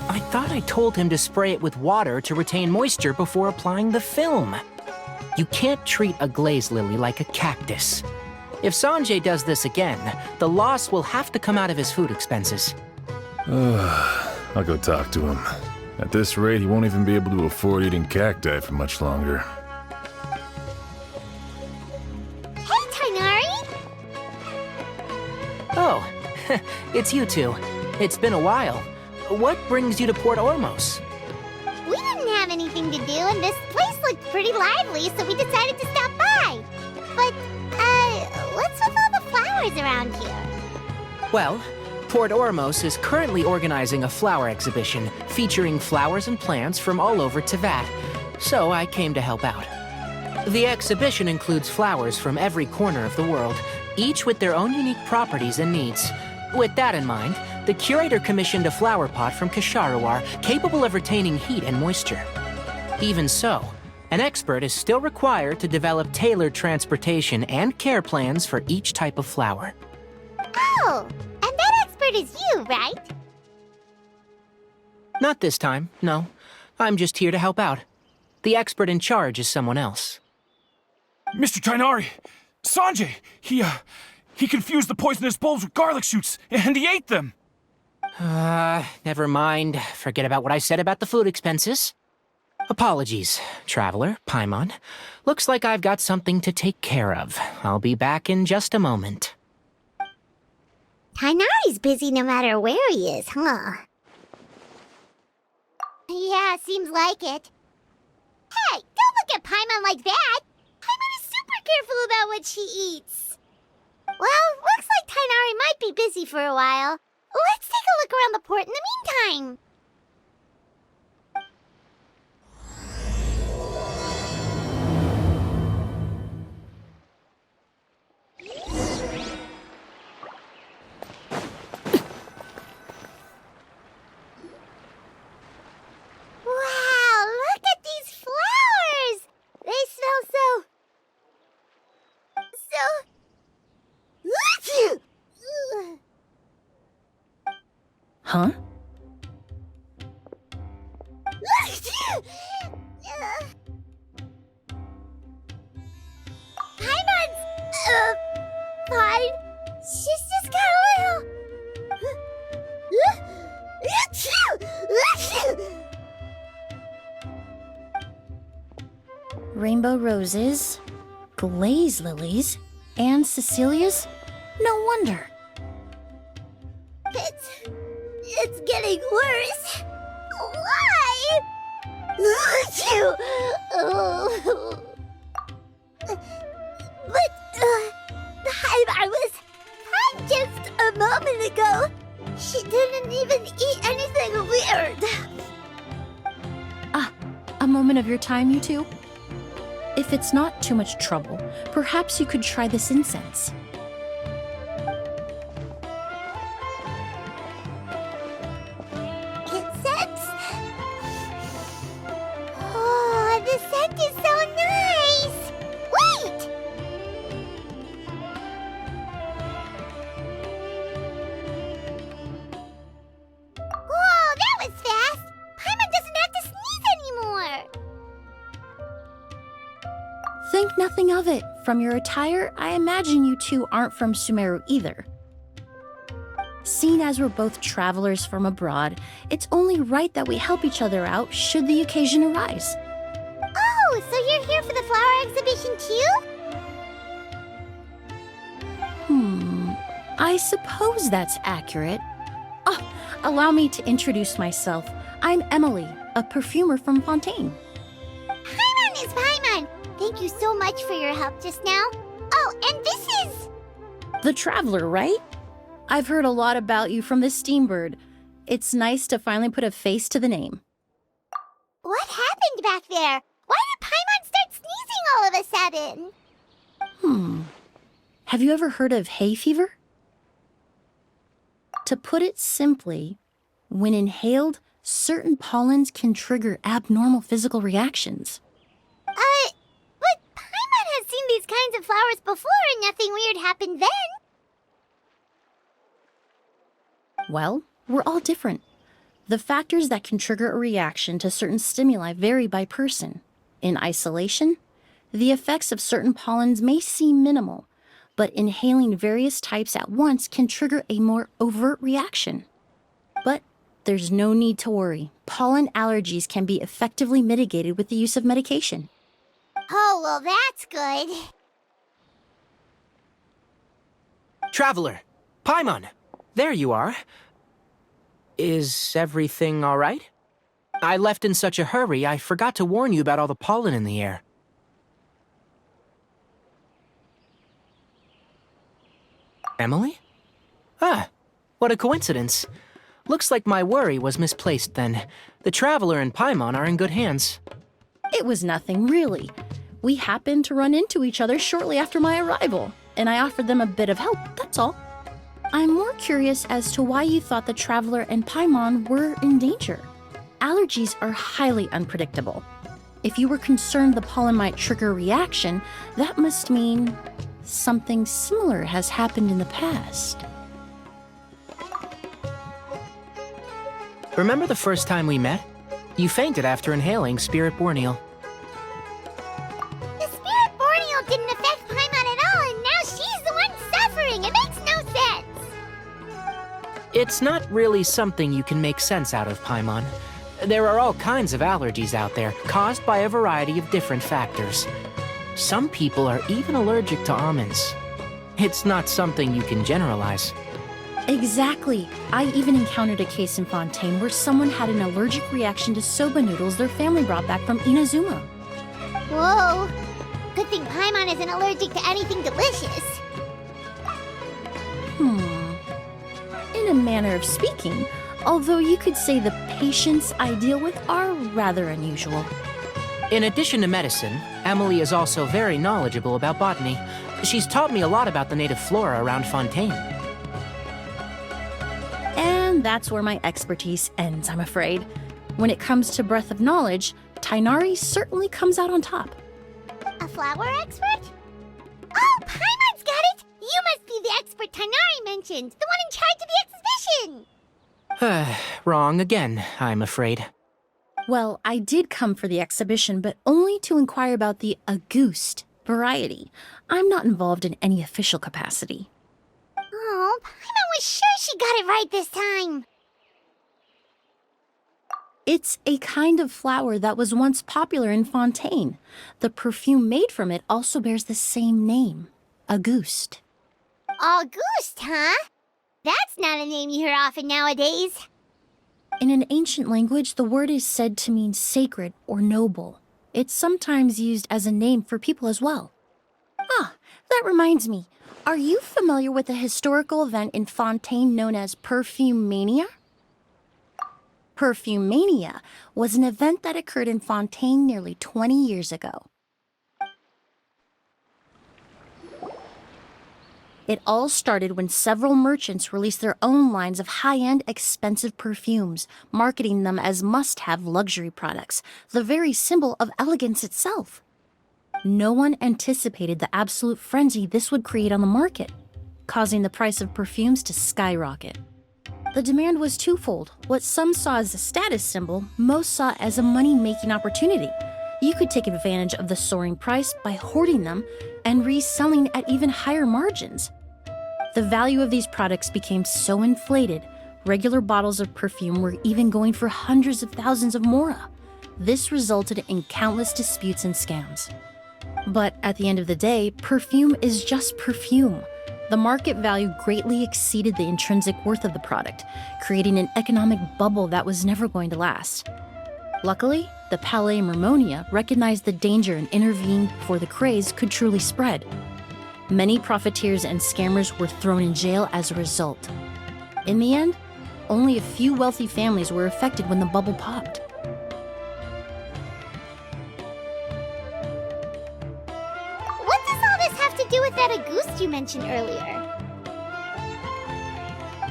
I thought I told him to spray it with water to retain moisture before applying the film. You can't treat a glaze lily like a cactus. If Sanjay does this again, the loss will have to come out of his food expenses. I'll go talk to him. At this rate, he won't even be able to afford eating cacti for much longer. Hey, Tainari! Oh, it's you two. It's been a while. What brings you to Port Ormos? We didn't have anything to do, and this place looked pretty lively, so we decided to stop by. But, what's with all the flowers around here? Well, Port Ormos is currently organizing a flower exhibition featuring flowers and plants from all over Teyvat, so I came to help out. The exhibition includes flowers from every corner of the world, each with their own unique properties and needs. With that in mind, the curator commissioned a flower pot from Kasharawar capable of retaining heat and moisture. Even so, an expert is still required to develop tailored transportation and care plans for each type of flower. Oh, and that expert is you, right? Not this time, no. I'm just here to help out. The expert in charge is someone else. Mr. Tainari! Sanjay! He confused the poisonous bulbs with garlic shoots, and he ate them! Never mind. Forget about what I said about the food expenses. Apologies, Traveler, Paimon. Looks like I've got something to take care of. I'll be back in just a moment. Tainari's busy no matter where he is, huh? Yeah, seems like it. Hey, don't look at Paimon like that! Paimon is super careful about what she eats. Well, looks like Tainari might be busy for a while. Let's take a look around the port in the meantime. Wow, look at these flowers! They smell so... Huh? Paimon's... fine. She's just got a little... Rainbow roses, glaze lilies, and Cecilia's? No wonder. It's getting worse. Why? But, I was fine just a moment ago. She didn't even eat anything weird. A moment of your time, you two? If it's not too much trouble, perhaps you could try this incense. Incense? Oh, the scent is so nice! Wait! Whoa, that was fast! Paimon doesn't have to sneeze anymore! Think nothing of it. From your attire, I imagine you two aren't from Sumeru either. Seeing as we're both travelers from abroad, it's only right that we help each other out should the occasion arise. Oh, so you're here for the flower exhibition too? I suppose that's accurate. Oh, allow me to introduce myself. I'm Emilie, a perfumer from Fontaine. Paimon is Paimon! Thank you so much for your help just now. Oh, and this is... The Traveler, right? I've heard a lot about you from the Steambird. It's nice to finally put a face to the name. What happened back there? Why did Paimon start sneezing all of a sudden? Have you ever heard of hay fever? To put it simply, when inhaled, certain pollens can trigger abnormal physical reactions. But Paimon has seen these kinds of flowers before and nothing weird happened then. Well, we're all different. The factors that can trigger a reaction to certain stimuli vary by person. In isolation, the effects of certain pollens may seem minimal, but inhaling various types at once can trigger a more overt reaction. But there's no need to worry. Pollen allergies can be effectively mitigated with the use of medication. Oh, well, that's good. Traveler, Paimon, there you are. Is everything all right? I left in such a hurry, I forgot to warn you about all the pollen in the air. Emily? Ah, what a coincidence. Looks like my worry was misplaced then. The Traveler and Paimon are in good hands. It was nothing, really. We happened to run into each other shortly after my arrival, and I offered them a bit of help, that's all. I'm more curious as to why you thought the Traveler and Paimon were in danger. Allergies are highly unpredictable. If you were concerned the pollen might trigger a reaction, that must mean something similar has happened in the past. Remember the first time we met? You fainted after inhaling Spirit Borneal. The Spirit Borneal didn't affect Paimon at all, and now she's the one suffering. It makes no sense. It's not really something you can make sense out of, Paimon. There are all kinds of allergies out there, caused by a variety of different factors. Some people are even allergic to almonds. It's not something you can generalize. Exactly. I even encountered a case in Fontaine where someone had an allergic reaction to soba noodles their family brought back from Inazuma. Whoa. Good thing Paimon isn't allergic to anything delicious. In a manner of speaking, although you could say the patients I deal with are rather unusual. In addition to medicine, Emily is also very knowledgeable about botany. She's taught me a lot about the native flora around Fontaine. And that's where my expertise ends, I'm afraid. When it comes to breadth of knowledge, Tainari certainly comes out on top. A flower expert? Oh, Paimon's got it! You must be the expert Tainari mentioned, the one in charge of the exhibition! Wrong again, I'm afraid. Well, I did come for the exhibition, but only to inquire about the Auguste variety. I'm not involved in any official capacity. Oh, Paimon was sure she got it right this time. It's a kind of flower that was once popular in Fontaine. The perfume made from it also bears the same name, Auguste. Auguste, huh? That's not a name you hear often nowadays. In an ancient language, the word is said to mean sacred or noble. It's sometimes used as a name for people as well. Ah, that reminds me. Are you familiar with a historical event in Fontaine known as Perfume Mania? Perfume Mania was an event that occurred in Fontaine nearly 20 years ago. It all started when several merchants released their own lines of high-end, expensive perfumes, marketing them as must-have luxury products, the very symbol of elegance itself. No one anticipated the absolute frenzy this would create on the market, causing the price of perfumes to skyrocket. The demand was twofold. What some saw as a status symbol, most saw as a money-making opportunity. You could take advantage of the soaring price by hoarding them and reselling at even higher margins. The value of these products became so inflated, regular bottles of perfume were even going for hundreds of thousands of mora. This resulted in countless disputes and scams. But at the end of the day, perfume is just perfume. The market value greatly exceeded the intrinsic worth of the product, creating an economic bubble that was never going to last. Luckily, the Palais Mermonia recognized the danger and intervened before the craze could truly spread. Many profiteers and scammers were thrown in jail as a result. In the end, only a few wealthy families were affected when the bubble popped. mentioned earlier?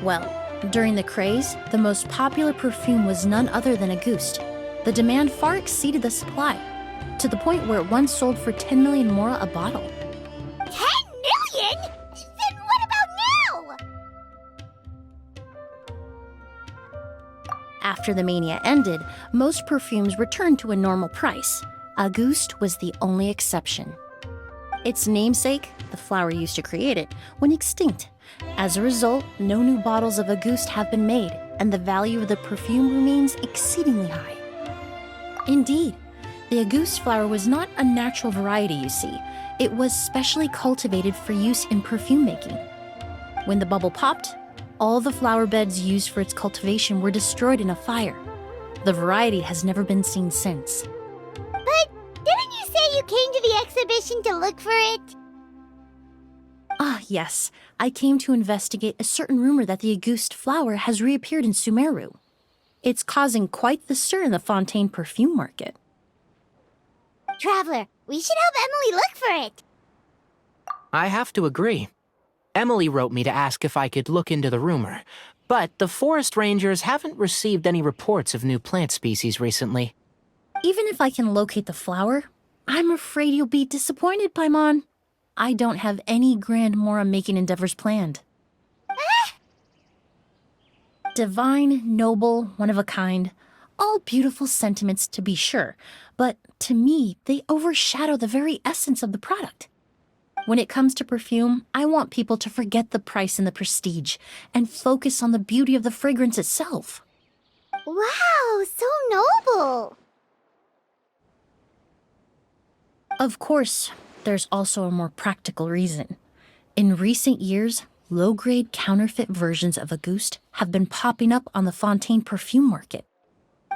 Well, during the craze, the most popular perfume was none other than Auguste. The demand far exceeded the supply, to the point where it once sold for 10 million mora a bottle. 10 million? Then what about now? After the mania ended, most perfumes returned to a normal price. Auguste was the only exception. Its namesake, the flower used to create it, went extinct. As a result, no new bottles of Auguste have been made, and the value of the perfume remains exceedingly high. Indeed, the Auguste flower was not a natural variety, you see. It was specially cultivated for use in perfume making. When the bubble popped, all the flower beds used for its cultivation were destroyed in a fire. The variety has never been seen since. But didn't you say you came to the exhibition to look for it? Ah, yes. I came to investigate a certain rumor that the Auguste flower has reappeared in Sumeru. It's causing quite the stir in the Fontaine perfume market. Traveler, we should help Emilie look for it. I have to agree. Emilie wrote me to ask if I could look into the rumor, but the forest rangers haven't received any reports of new plant species recently. Even if I can locate the flower, I'm afraid you'll be disappointed, Paimon. I don't have any grand Mora-making endeavors planned. Divine, noble, one of a kind, all beautiful sentiments to be sure, but to me, they overshadow the very essence of the product. When it comes to perfume, I want people to forget the price and the prestige and focus on the beauty of the fragrance itself. Wow, so noble. Of course, there's also a more practical reason. In recent years, low-grade counterfeit versions of Auguste have been popping up on the Fontaine perfume market.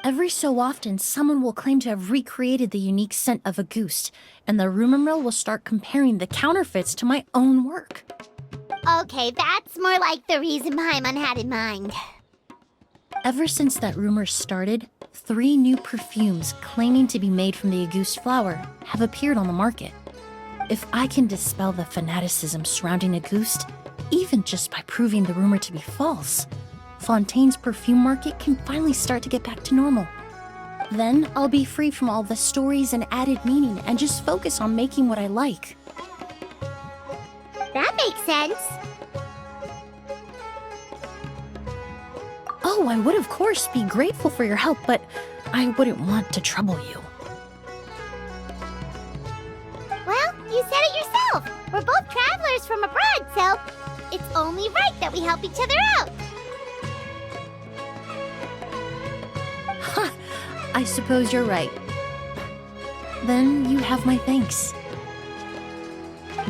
Every so often, someone will claim to have recreated the unique scent of Auguste, and the rumor mill will start comparing the counterfeits to my own work. Okay, that's more like the reason Paimon had in mind. Ever since that rumor started, 3 new perfumes claiming to be made from the Auguste flower have appeared on the market. If I can dispel the fanaticism surrounding Auguste, even just by proving the rumor to be false, Fontaine's perfume market can finally start to get back to normal. Then I'll be free from all the stories and added meaning and just focus on making what I like. That makes sense. Oh, I would of course be grateful for your help, but I wouldn't want to trouble you. Well, you said it yourself. We're both travelers from abroad, so it's only right that we help each other out. Ha! I suppose you're right. Then you have my thanks.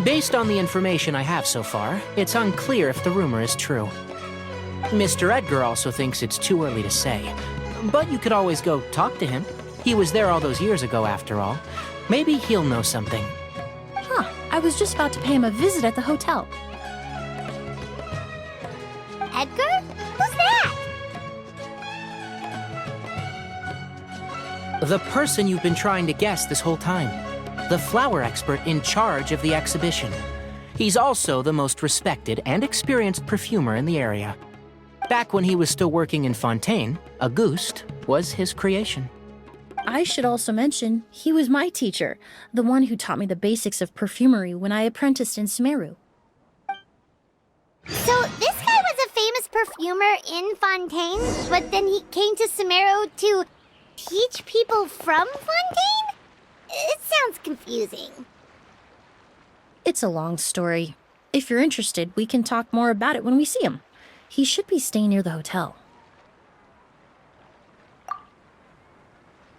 Based on the information I have so far, it's unclear if the rumor is true. Mr. Edgar also thinks it's too early to say, but you could always go talk to him. He was there all those years ago, after all. Maybe he'll know something. Huh, I was just about to pay him a visit at the hotel. Edgar? Who's that? The person you've been trying to guess this whole time. The flower expert in charge of the exhibition. He's also the most respected and experienced perfumer in the area. Back when he was still working in Fontaine, Auguste was his creation. I should also mention, he was my teacher, the one who taught me the basics of perfumery when I apprenticed in Sumeru. So this guy was a famous perfumer in Fontaine, but then he came to Sumeru to teach people from Fontaine? It sounds confusing. It's a long story. If you're interested, we can talk more about it when we see him. He should be staying near the hotel.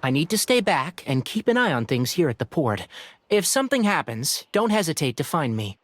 I need to stay back and keep an eye on things here at the port. If something happens, don't hesitate to find me.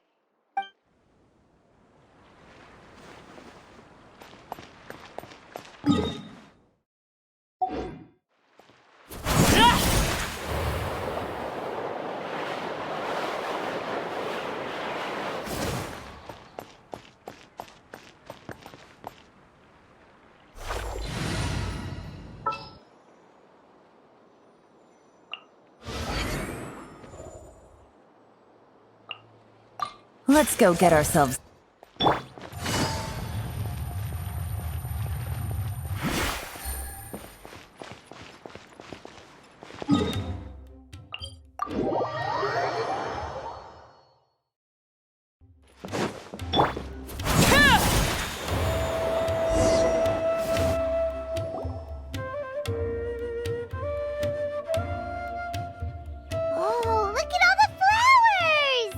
Let's go get ourselves... Oh, look at all the flowers!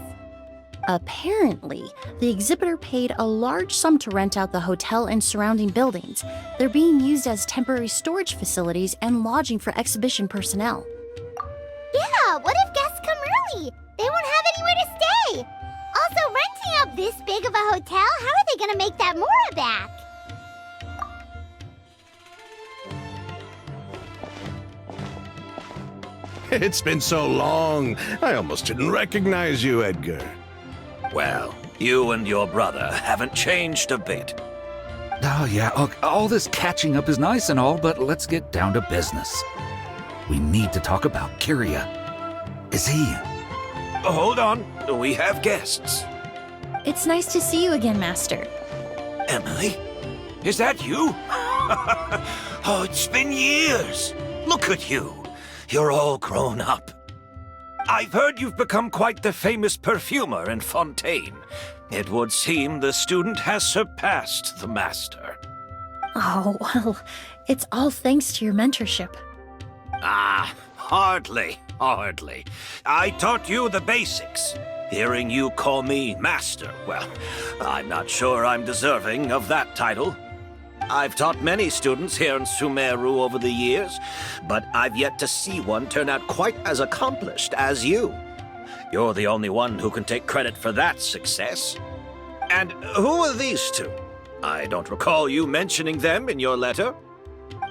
Apparently, the exhibitor paid a large sum to rent out the hotel and surrounding buildings. They're being used as temporary storage facilities and lodging for exhibition personnel. Yeah, what if guests come early? They won't have anywhere to stay. Also, renting out this big of a hotel, how are they gonna make that Mora back? It's been so long, I almost didn't recognize you, Edgar. Well, you and your brother haven't changed a bit. Oh, yeah, all this catching up is nice and all, but let's get down to business. We need to talk about Kyria. Is he... Hold on, we have guests. It's nice to see you again, Master. Emily? Is that you? Oh, it's been years. Look at you. You're all grown up. I've heard you've become quite the famous perfumer in Fontaine. It would seem the student has surpassed the master. Oh, well, it's all thanks to your mentorship. Ah, hardly. I taught you the basics. Hearing you call me master, well, I'm not sure I'm deserving of that title. I've taught many students here in Sumeru over the years, but I've yet to see one turn out quite as accomplished as you. You're the only one who can take credit for that success. And who are these two? I don't recall you mentioning them in your letter.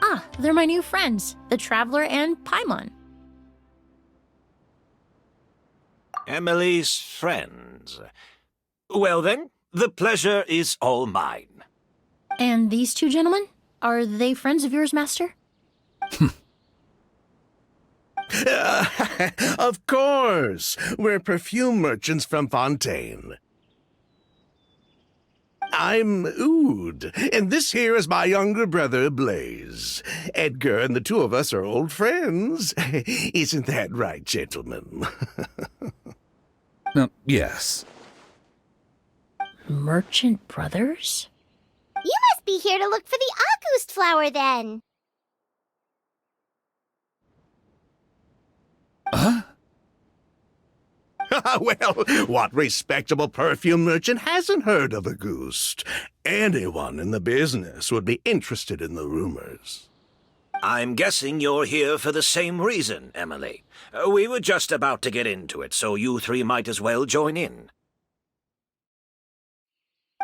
Ah, they're my new friends, the Traveler and Paimon. Emily's friends. Well then, the pleasure is all mine. And these two gentlemen? Are they friends of yours, Master? Of course! We're perfume merchants from Fontaine. I'm Oud, and this here is my younger brother, Blaze. Edgar and the two of us are old friends. Isn't that right, gentlemen? Yes. Merchant brothers? You must be here to look for the August flower, then. Huh? Well, what respectable perfume merchant hasn't heard of Auguste? Anyone in the business would be interested in the rumors. I'm guessing you're here for the same reason, Emily. We were just about to get into it, so you three might as well join in.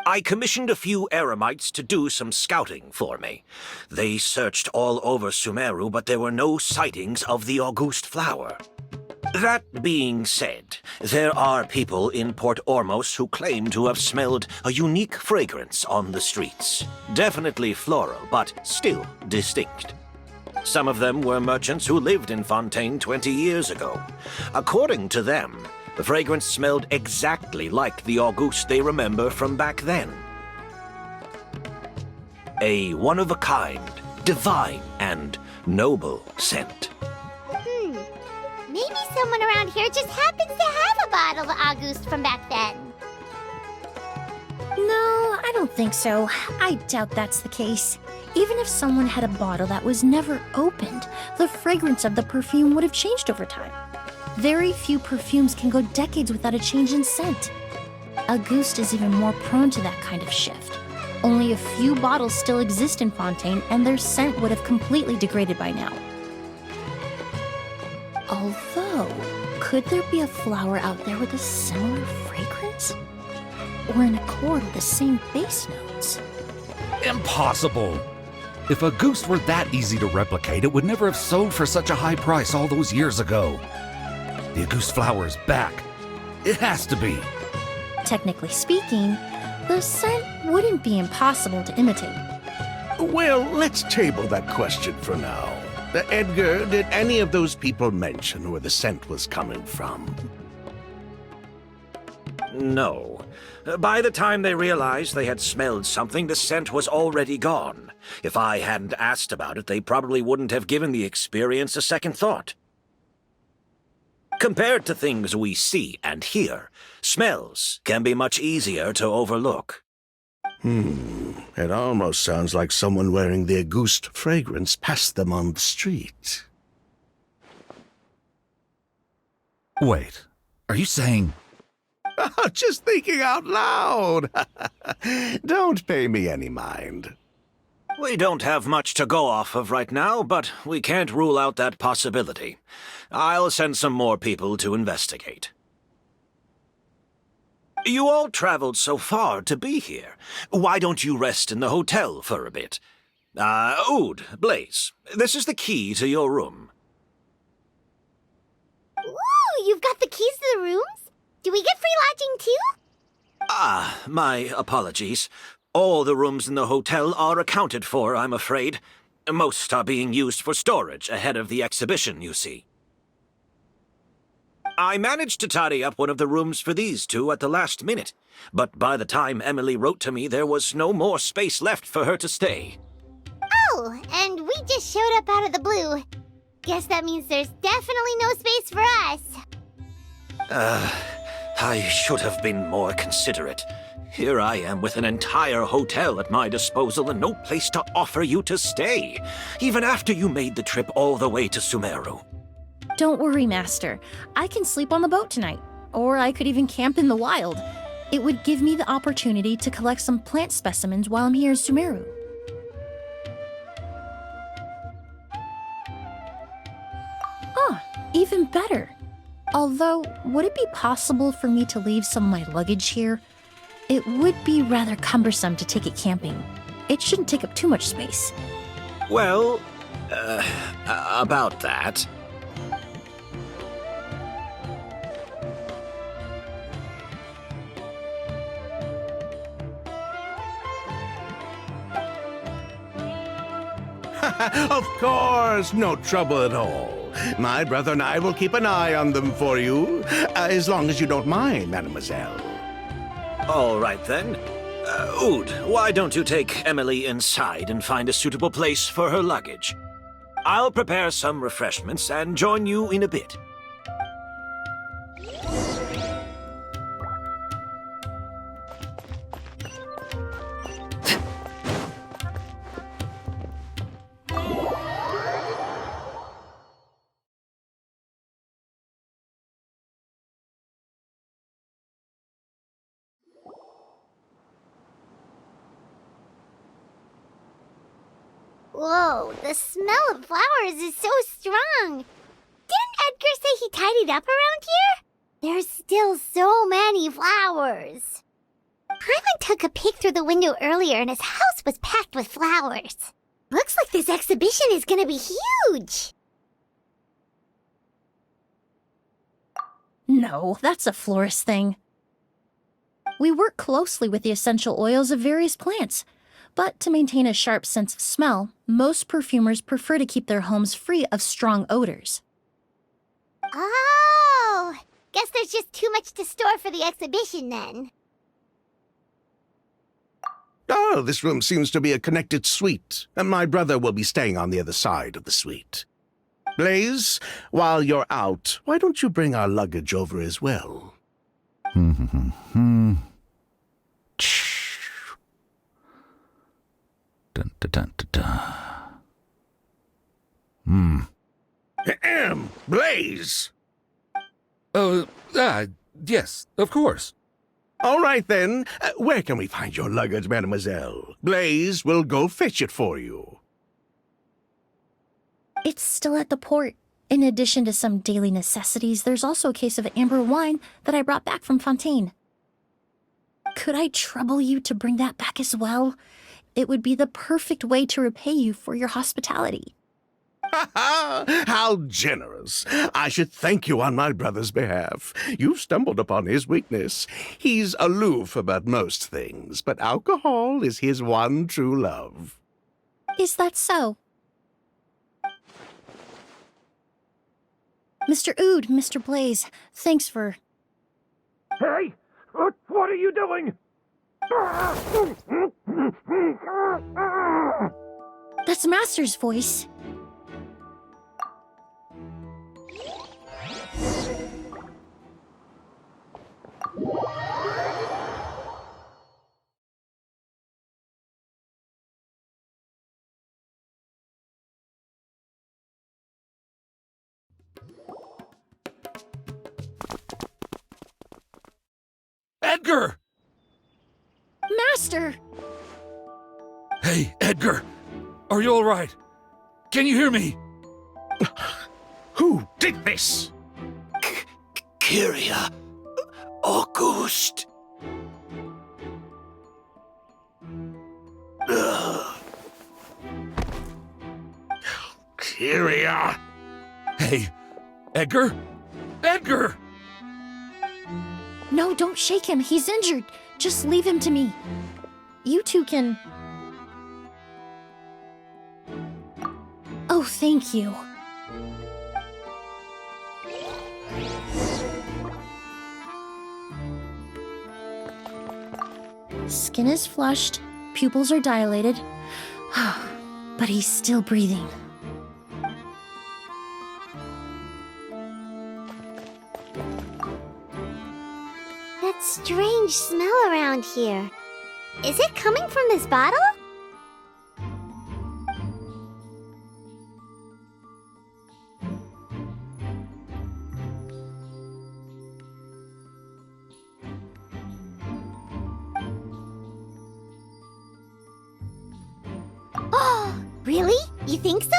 I commissioned a few eremites to do some scouting for me. They searched all over Sumeru, but there were no sightings of the Auguste flower. That being said, there are people in Port Ormos who claim to have smelled a unique fragrance on the streets. Definitely floral, but still distinct. Some of them were merchants who lived in Fontaine 20 years ago. According to them, the fragrance smelled exactly like the Auguste they remember from back then. A one-of-a-kind, divine, and noble scent. Maybe someone around here just happens to have a bottle of Auguste from back then. No, I don't think so. I doubt that's the case. Even if someone had a bottle that was never opened, the fragrance of the perfume would have changed over time. Very few perfumes can go decades without a change in scent. Auguste is even more prone to that kind of shift. Only a few bottles still exist in Fontaine, and their scent would have completely degraded by now. Although, could there be a flower out there with a similar fragrance? Or in accord with the same base notes? Impossible! If Auguste were that easy to replicate, it would never have sold for such a high price all those years ago. The Auguste flower is back. It has to be. Technically speaking, the scent wouldn't be impossible to imitate. Well, let's table that question for now. Edgar, did any of those people mention where the scent was coming from? No. By the time they realized they had smelled something, the scent was already gone. If I hadn't asked about it, they probably wouldn't have given the experience a second thought. Compared to things we see and hear, smells can be much easier to overlook. It almost sounds like someone wearing the Auguste fragrance passed them on the street. Wait, are you saying... Oh, just thinking out loud. Don't pay me any mind. We don't have much to go off of right now, but we can't rule out that possibility. I'll send some more people to investigate. You all traveled so far to be here. Why don't you rest in the hotel for a bit? Ood, Blaze, this is the key to your room. Ooh, you've got the keys to the rooms? Do we get free lodging too? My apologies. All the rooms in the hotel are accounted for, I'm afraid. Most are being used for storage ahead of the exhibition, you see. I managed to tidy up one of the rooms for these two at the last minute, but by the time Emilie wrote to me, there was no more space left for her to stay. Oh, and we just showed up out of the blue. Guess that means there's definitely no space for us. I should have been more considerate. Here I am with an entire hotel at my disposal and no place to offer you to stay, even after you made the trip all the way to Sumeru. Don't worry, Master. I can sleep on the boat tonight, or I could even camp in the wild. It would give me the opportunity to collect some plant specimens while I'm here in Sumeru. Ah, even better. Although, would it be possible for me to leave some of my luggage here? It would be rather cumbersome to take it camping. It shouldn't take up too much space. Well, about that. Of course, no trouble at all. My brother and I will keep an eye on them for you, as long as you don't mind, mademoiselle. All right, then. Ood, why don't you take Emilie inside and find a suitable place for her luggage? I'll prepare some refreshments and join you in a bit. Whoa, the smell of flowers is so strong. Didn't Edgar say he tidied up around here? There's still so many flowers. Hyman took a peek through the window earlier and his house was packed with flowers. Looks like this exhibition is gonna be huge. No, that's a florist thing. We work closely with the essential oils of various plants. But to maintain a sharp sense of smell, most perfumers prefer to keep their homes free of strong odors. Oh, guess there's just too much to store for the exhibition then. Oh, this room seems to be a connected suite, and my brother will be staying on the other side of the suite. Blaze, while you're out, why don't you bring our luggage over as well? Dun, dun, dun, dun, dun. Ahem, Blaze! Yes, of course. All right, then. Where can we find your luggage, mademoiselle? Blaze will go fetch it for you. It's still at the port. In addition to some daily necessities, there's also a case of amber wine that I brought back from Fontaine. Could I trouble you to bring that back as well? It would be the perfect way to repay you for your hospitality. Ha ha! How generous! I should thank you on my brother's behalf. You've stumbled upon his weakness. He's aloof about most things, but alcohol is his one true love. Is that so? Mr. Ood, Mr. Blaze, thanks for... Hey! What are you doing? That's Master's voice. Edgar! Master! Hey, Edgar! Are you alright? Can you hear me? Who did this? Kyria. August. Kyria! Hey, Edgar? Edgar! No, don't shake him. He's injured. Just leave him to me. You two can... Oh, thank you. Skin is flushed, pupils are dilated, but he's still breathing. That strange smell around here. Is it coming from this bottle? Oh, really? You think so?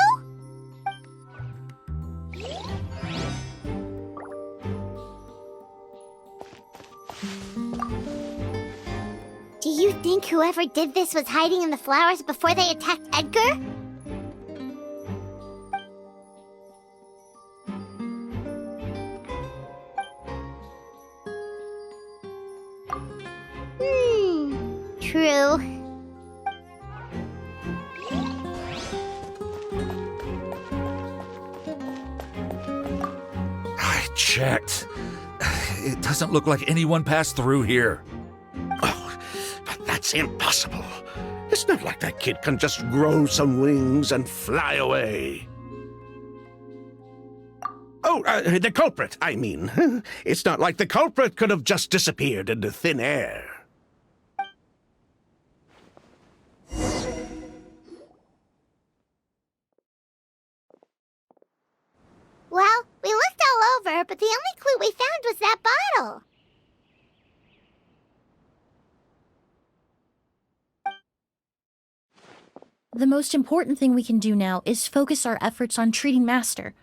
Do you think whoever did this was hiding in the flowers before they attacked Edgar? True. I checked. It doesn't look like anyone passed through here. Oh, but that's impossible. It's not like that kid can just grow some wings and fly away. Oh, the culprit, I mean. It's not like the culprit could have just disappeared into thin air. Well, we looked all over, but the only clue we found was that bottle. The most important thing we can do now is focus our efforts on treating Master.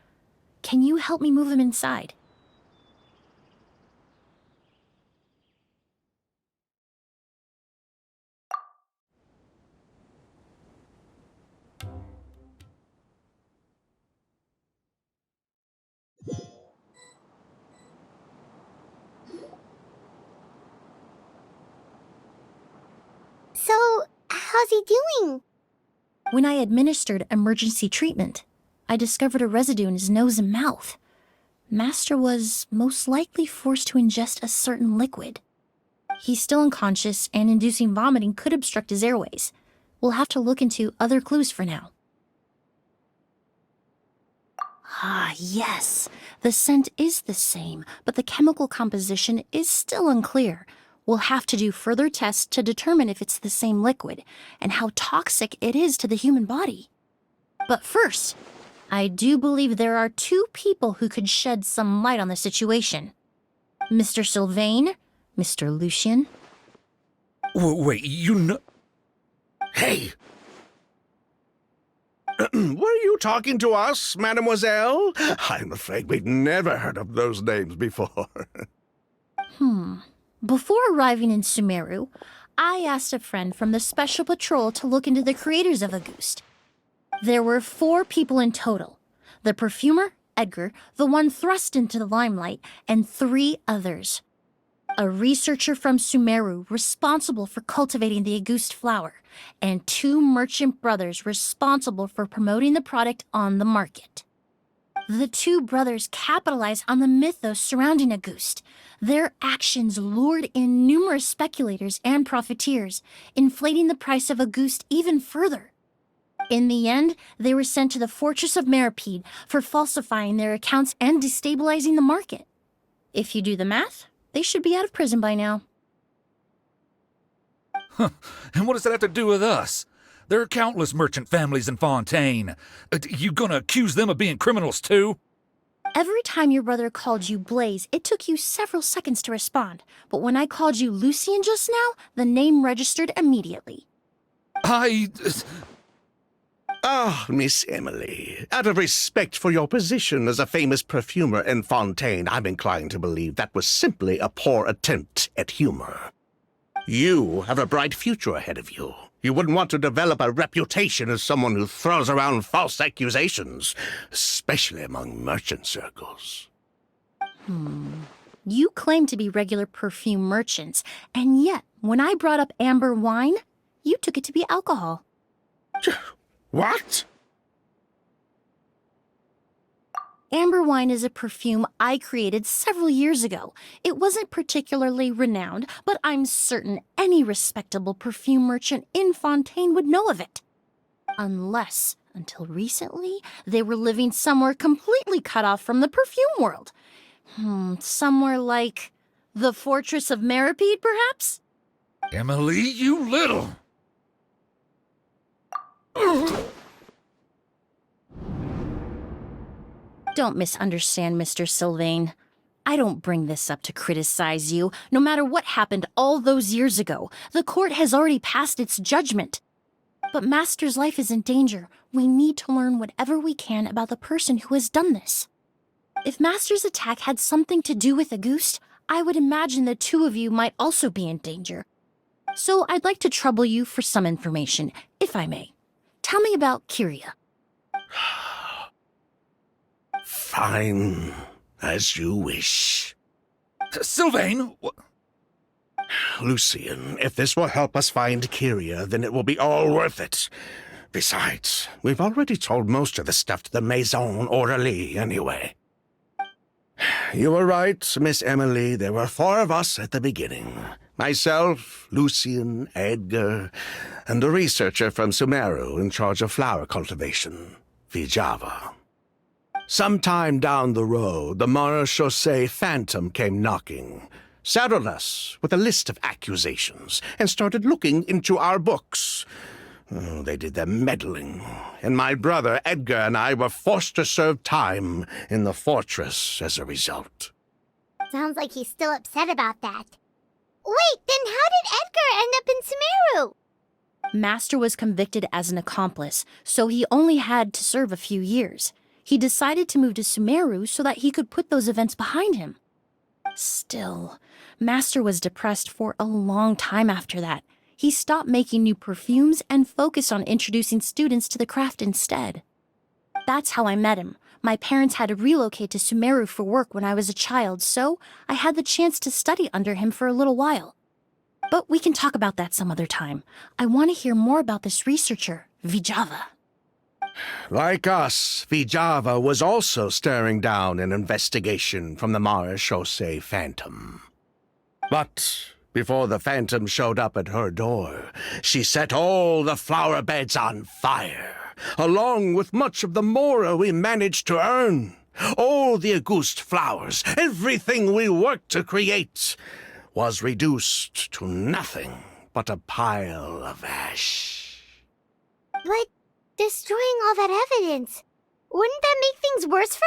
Can you help me move him inside? So, how's he doing? When I administered emergency treatment, I discovered a residue in his nose and mouth. Master was most likely forced to ingest a certain liquid. He's still unconscious, and inducing vomiting could obstruct his airways. We'll have to look into other clues for now. Ah, yes. The scent is the same, but the chemical composition is still unclear. We'll have to do further tests to determine if it's the same liquid and how toxic it is to the human body. But first, I do believe there are two people who could shed some light on the situation. Mr. Sylvain, Mr. Lucien. Wait, you know... Hey! Were you talking to us, mademoiselle? I'm afraid we'd never heard of those names before. Before arriving in Sumeru, I asked a friend from the Special Patrol to look into the creators of August. There were 4 people in total. The perfumer, Edgar, the one thrust into the limelight, and 3 others. A researcher from Sumeru responsible for cultivating the August flower, and 2 merchant brothers responsible for promoting the product on the market. The two brothers capitalized on the mythos surrounding Auguste. Their actions lured in numerous speculators and profiteers, inflating the price of Auguste even further. In the end, they were sent to the Fortress of Meripede for falsifying their accounts and destabilizing the market. If you do the math, they should be out of prison by now. And what does that have to do with us? There are countless merchant families in Fontaine. You gonna accuse them of being criminals too? Every time your brother called you Blaze, it took you several seconds to respond. But when I called you Lucien just now, the name registered immediately. Ah, Miss Emilie, out of respect for your position as a famous perfumer in Fontaine, I'm inclined to believe that was simply a poor attempt at humor. You have a bright future ahead of you. You wouldn't want to develop a reputation as someone who throws around false accusations, especially among merchant circles. You claim to be regular perfume merchants, and yet, when I brought up amber wine, you took it to be alcohol. What? Amber wine is a perfume I created several years ago. It wasn't particularly renowned, but I'm certain any respectable perfume merchant in Fontaine would know of it. Unless, until recently, they were living somewhere completely cut off from the perfume world. Somewhere like the Fortress of Meripede, perhaps? Emilie, you little... Don't misunderstand, Mr. Sylvain. I don't bring this up to criticize you. No matter what happened all those years ago, the court has already passed its judgment. But Master's life is in danger. We need to learn whatever we can about the person who has done this. If Master's attack had something to do with Auguste, I would imagine the two of you might also be in danger. So I'd like to trouble you for some information, if I may. Tell me about Kyria. Fine, as you wish. Sylvain! Lucien, if this will help us find Kyria, then it will be all worth it. Besides, we've already told most of the stuff to the Maison Orderly anyway. You were right, Miss Emilie. There were 4 of us at the beginning. Myself, Lucien, Edgar, and a researcher from Sumeru in charge of flower cultivation, Vijava. Sometime down the road, the Marechaussee Phantom came knocking, saddled us with a list of accusations, and started looking into our books. Oh, they did their meddling, and my brother Edgar and I were forced to serve time in the fortress as a result. Sounds like he's still upset about that. Wait, then how did Edgar end up in Sumeru? Master was convicted as an accomplice, so he only had to serve a few years. He decided to move to Sumeru so that he could put those events behind him. Still, Master was depressed for a long time after that. He stopped making new perfumes and focused on introducing students to the craft instead. That's how I met him. My parents had to relocate to Sumeru for work when I was a child, so I had the chance to study under him for a little while. But we can talk about that some other time. I want to hear more about this researcher, Vijava. Like us, Vijava was also staring down an investigation from the Marechaussee Phantom. But before the Phantom showed up at her door, she set all the flower beds on fire, along with much of the mora we managed to earn. All the Auguste flowers, everything we worked to create, was reduced to nothing but a pile of ash. But destroying all that evidence, wouldn't that make things worse for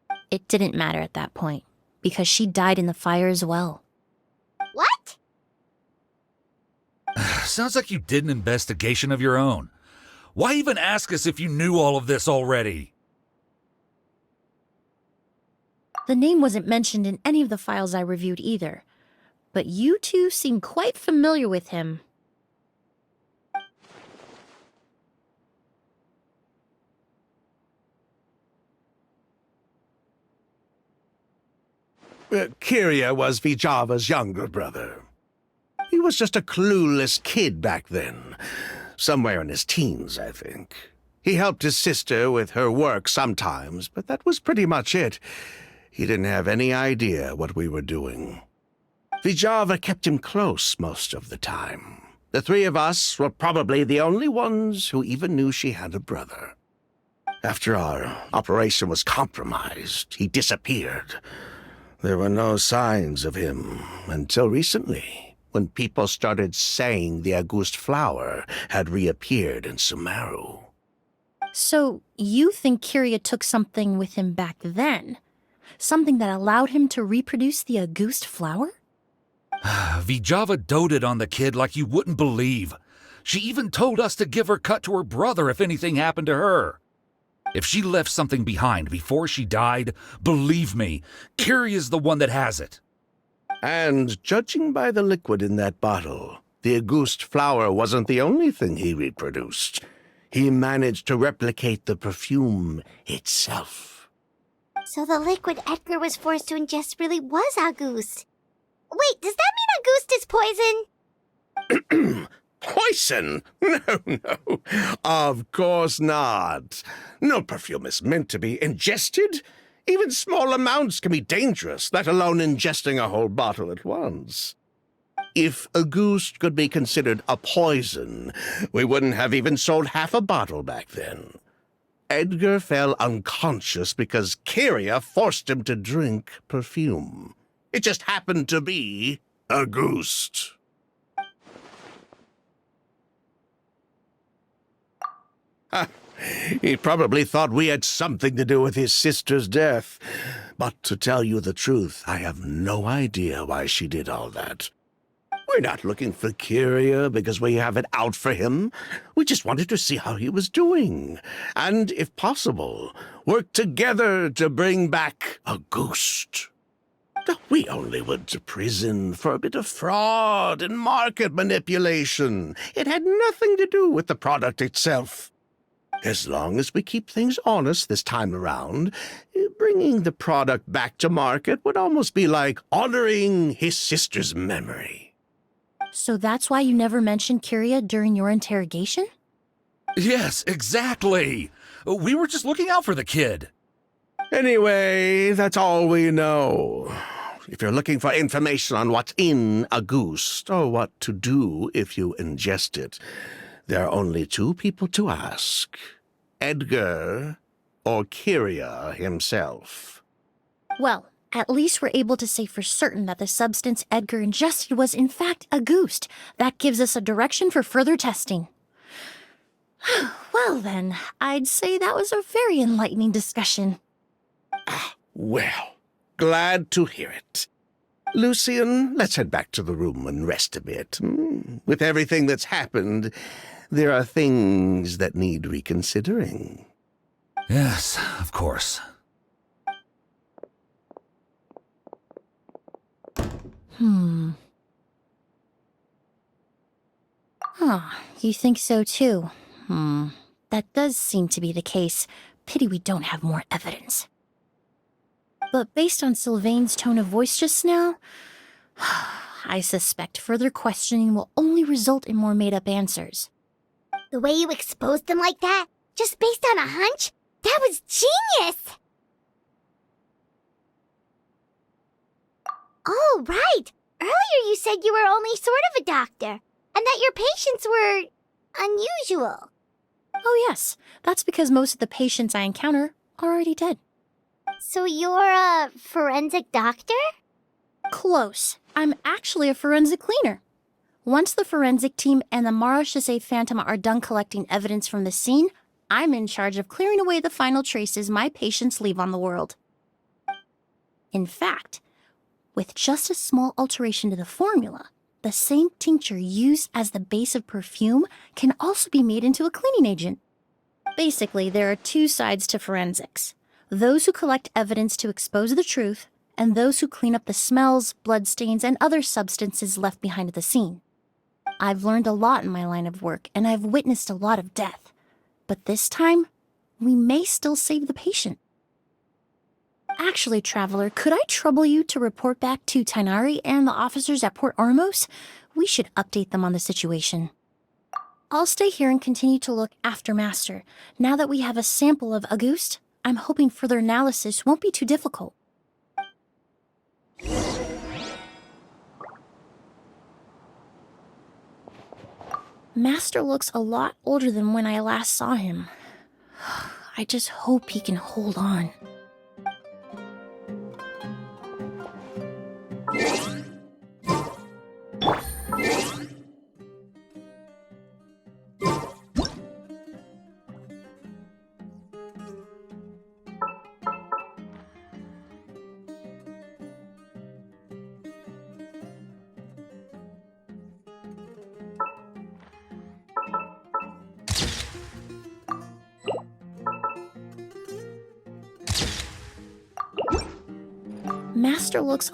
her? It didn't matter at that point, because she died in the fire as well. What? Sounds like you did an investigation of your own. Why even ask us if you knew all of this already? The name wasn't mentioned in any of the files I reviewed either, but you two seem quite familiar with him. Kyria was Vijava's younger brother. He was just a clueless kid back then. Somewhere in his teens, I think. He helped his sister with her work sometimes, but that was pretty much it. He didn't have any idea what we were doing. Vijava kept him close most of the time. The three of us were probably the only ones who even knew she had a brother. After our operation was compromised, he disappeared. There were no signs of him until recently, when people started saying the August flower had reappeared in Sumeru. So, you think Kyria took something with him back then? Something that allowed him to reproduce the August flower? Vijava doted on the kid like you wouldn't believe. She even told us to give her cut to her brother if anything happened to her. If she left something behind before she died, believe me, Kyria's the one that has it. And judging by the liquid in that bottle, the August flower wasn't the only thing he reproduced. He managed to replicate the perfume itself. So the liquid Edgar was forced to ingest really was August. Wait, does that mean August is poison? Poison? No. Of course not. No perfume is meant to be ingested. Even small amounts can be dangerous, let alone ingesting a whole bottle at once. If August could be considered a poison, we wouldn't have even sold half a bottle back then. Edgar fell unconscious because Kyria forced him to drink perfume. It just happened to be August. He probably thought we had something to do with his sister's death. But to tell you the truth, I have no idea why she did all that. We're not looking for Kyria because we have it out for him. We just wanted to see how he was doing. And, if possible, work together to bring back August. We only went to prison for a bit of fraud and market manipulation. It had nothing to do with the product itself. As long as we keep things honest this time around, bringing the product back to market would almost be like honoring his sister's memory. So that's why you never mentioned Kyria during your interrogation? Yes, exactly. We were just looking out for the kid. Anyway, that's all we know. If you're looking for information on what's in August, or what to do if you ingest it, there are only two people to ask. Edgar or Kyria himself. Well, at least we're able to say for certain that the substance Edgar ingested was in fact August. That gives us a direction for further testing. Well then, I'd say that was a very enlightening discussion. Well, glad to hear it. Lucian, let's head back to the room and rest a bit. With everything that's happened, there are things that need reconsidering. Yes, of course. You think so too? That does seem to be the case. Pity we don't have more evidence. But based on Sylvain's tone of voice just now, I suspect further questioning will only result in more made-up answers. The way you exposed them like that, just based on a hunch? That was genius! Oh, right! Earlier you said you were only sort of a doctor, and that your patients were unusual. Oh yes, that's because most of the patients I encounter are already dead. So you're a forensic doctor? Close. I'm actually a forensic cleaner. Once the forensic team and the Marachese Phantom are done collecting evidence from the scene, I'm in charge of clearing away the final traces my patients leave on the world. In fact, with just a small alteration to the formula, the same tincture used as the base of perfume can also be made into a cleaning agent. Basically, there are two sides to forensics. Those who collect evidence to expose the truth, and those who clean up the smells, bloodstains, and other substances left behind at the scene. I've learned a lot in my line of work, and I've witnessed a lot of death. But this time, we may still save the patient. Actually, Traveler, could I trouble you to report back to Tainari and the officers at Port Ormos? We should update them on the situation. I'll stay here and continue to look after Master. Now that we have a sample of Auguste, I'm hoping further analysis won't be too difficult. Master looks a lot older than when I last saw him. I just hope he can hold on. Master looks...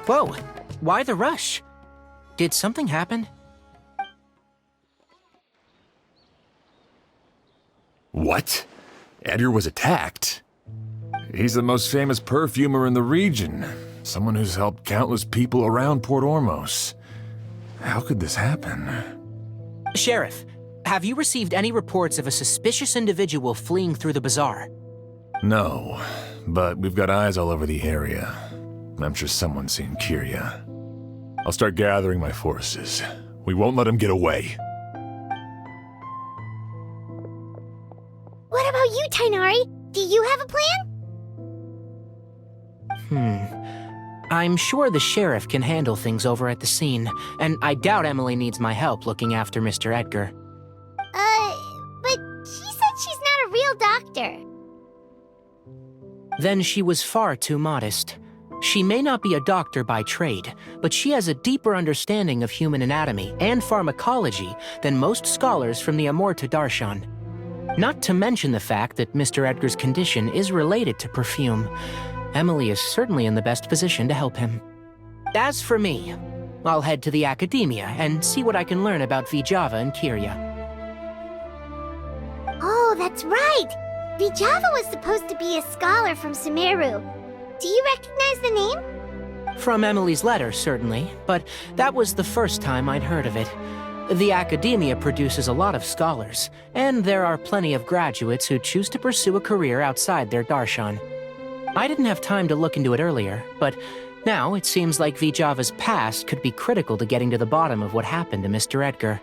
Whoa, why the rush? Did something happen? What? Edgar was attacked? He's the most famous perfumer in the region. Someone who's helped countless people around Port Ormos. How could this happen? Sheriff, have you received any reports of a suspicious individual fleeing through the bazaar? No, but we've got eyes all over the area. I'm sure someone's seen Kyria. I'll start gathering my forces. We won't let him get away. What about you, Tainari? Do you have a plan? I'm sure the sheriff can handle things over at the scene, and I doubt Emilie needs my help looking after Mr. Edgar. But she said she's not a real doctor. Then she was far too modest. She may not be a doctor by trade, but she has a deeper understanding of human anatomy and pharmacology than most scholars from the Amurta Darshan. Not to mention the fact that Mr. Edgar's condition is related to perfume. Emilie is certainly in the best position to help him. As for me, I'll head to the academia and see what I can learn about Vijava and Kyria. Oh, that's right! Vijava was supposed to be a scholar from Sumeru. Do you recognize the name? From Emilie's letter, certainly, but that was the first time I'd heard of it. The academia produces a lot of scholars, and there are plenty of graduates who choose to pursue a career outside their darshan. I didn't have time to look into it earlier, but now it seems like Vijava's past could be critical to getting to the bottom of what happened to Mr. Edgar.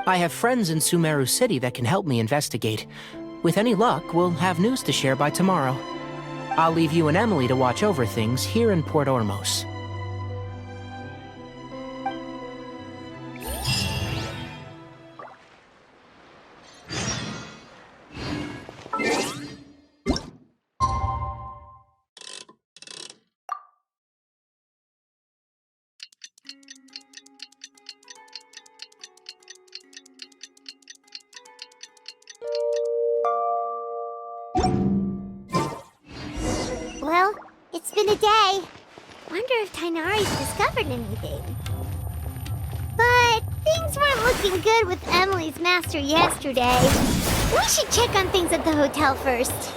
I have friends in Sumeru City that can help me investigate. With any luck, we'll have news to share by tomorrow. I'll leave you and Emilie to watch over things here in Port Ormos. Well, it's been a day. Wonder if Tainari's discovered anything. But things weren't looking good with Emilie's master yesterday. We should check on things at the hotel first.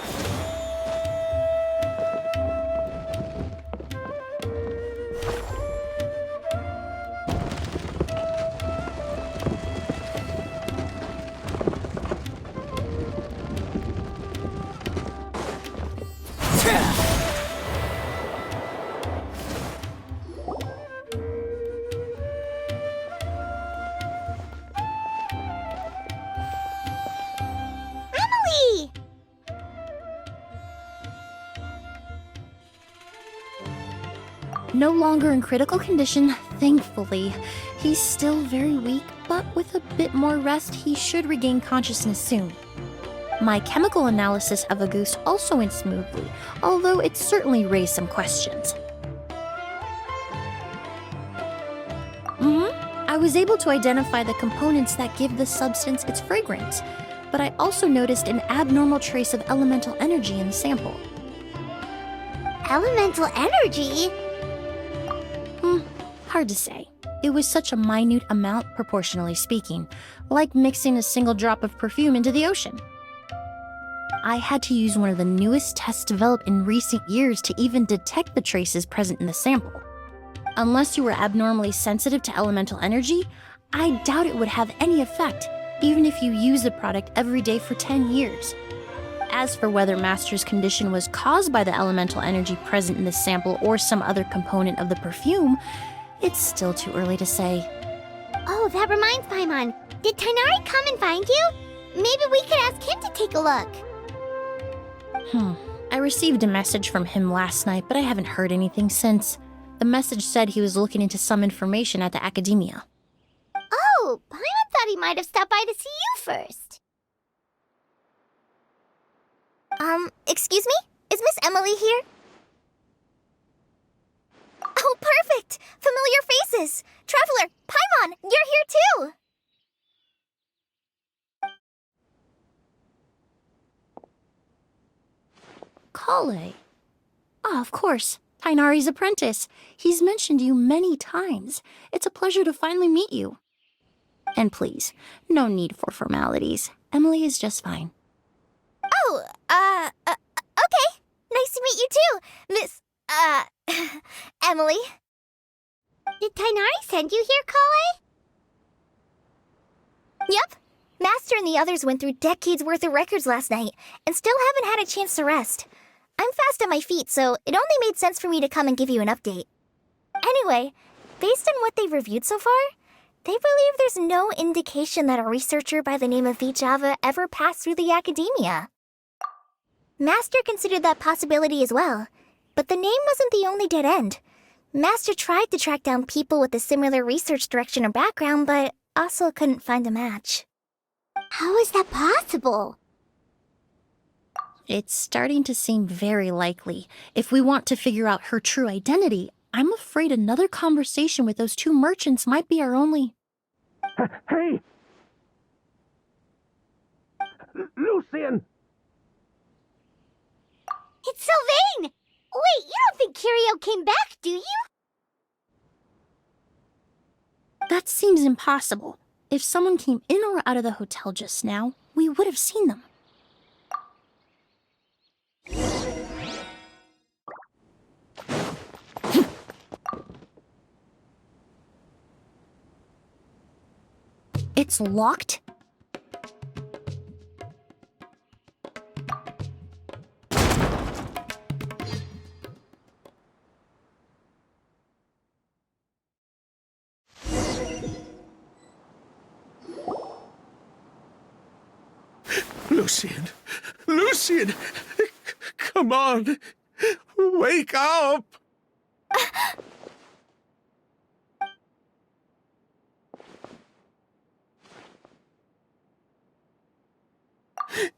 Emilie! No longer in critical condition, thankfully. He's still very weak, but with a bit more rest, he should regain consciousness soon. My chemical analysis of Auguste also went smoothly, although it certainly raised some questions. I was able to identify the components that give the substance its fragrance, but I also noticed an abnormal trace of elemental energy in the sample. Elemental energy? Hard to say. It was such a minute amount, proportionally speaking, like mixing a single drop of perfume into the ocean. I had to use one of the newest tests developed in recent years to even detect the traces present in the sample. Unless you were abnormally sensitive to elemental energy, I doubt it would have any effect, even if you use the product every day for 10 years. As for whether Master's condition was caused by the elemental energy present in the sample or some other component of the perfume, it's still too early to say. Oh, that reminds Paimon. Did Tighnari come and find you? Maybe we could ask him to take a look. I received a message from him last night, but I haven't heard anything since. The message said he was looking into some information at the academia. Oh, Paimon thought he might have stopped by to see you first. Excuse me? Is Miss Emilie here? Oh, perfect! Familiar faces! Traveler, Paimon, you're here too! Kale. Ah, of course. Tighnari's apprentice. He's mentioned you many times. It's a pleasure to finally meet you. And please, no need for formalities. Emilie is just fine. Oh, okay. Nice to meet you too, Miss, Emilie. Did Tighnari send you here, Kale? Yep. Master and the others went through decades worth of records last night, and still haven't had a chance to rest. I'm fast on my feet, so it only made sense for me to come and give you an update. Anyway, based on what they've reviewed so far, they believe there's no indication that a researcher by the name of Vijava ever passed through the academia. Master considered that possibility as well, but the name wasn't the only dead end. Master tried to track down people with a similar research direction or background, but also couldn't find a match. How is that possible? It's starting to seem very likely. If we want to figure out her true identity, I'm afraid another conversation with those two merchants might be our only... Hey! Lucian! It's Sylvain! Wait, you don't think Curio came back, do you? That seems impossible. If someone came in or out of the hotel just now, we would have seen them. It's locked? Lucian! Lucian! Come on! Wake up!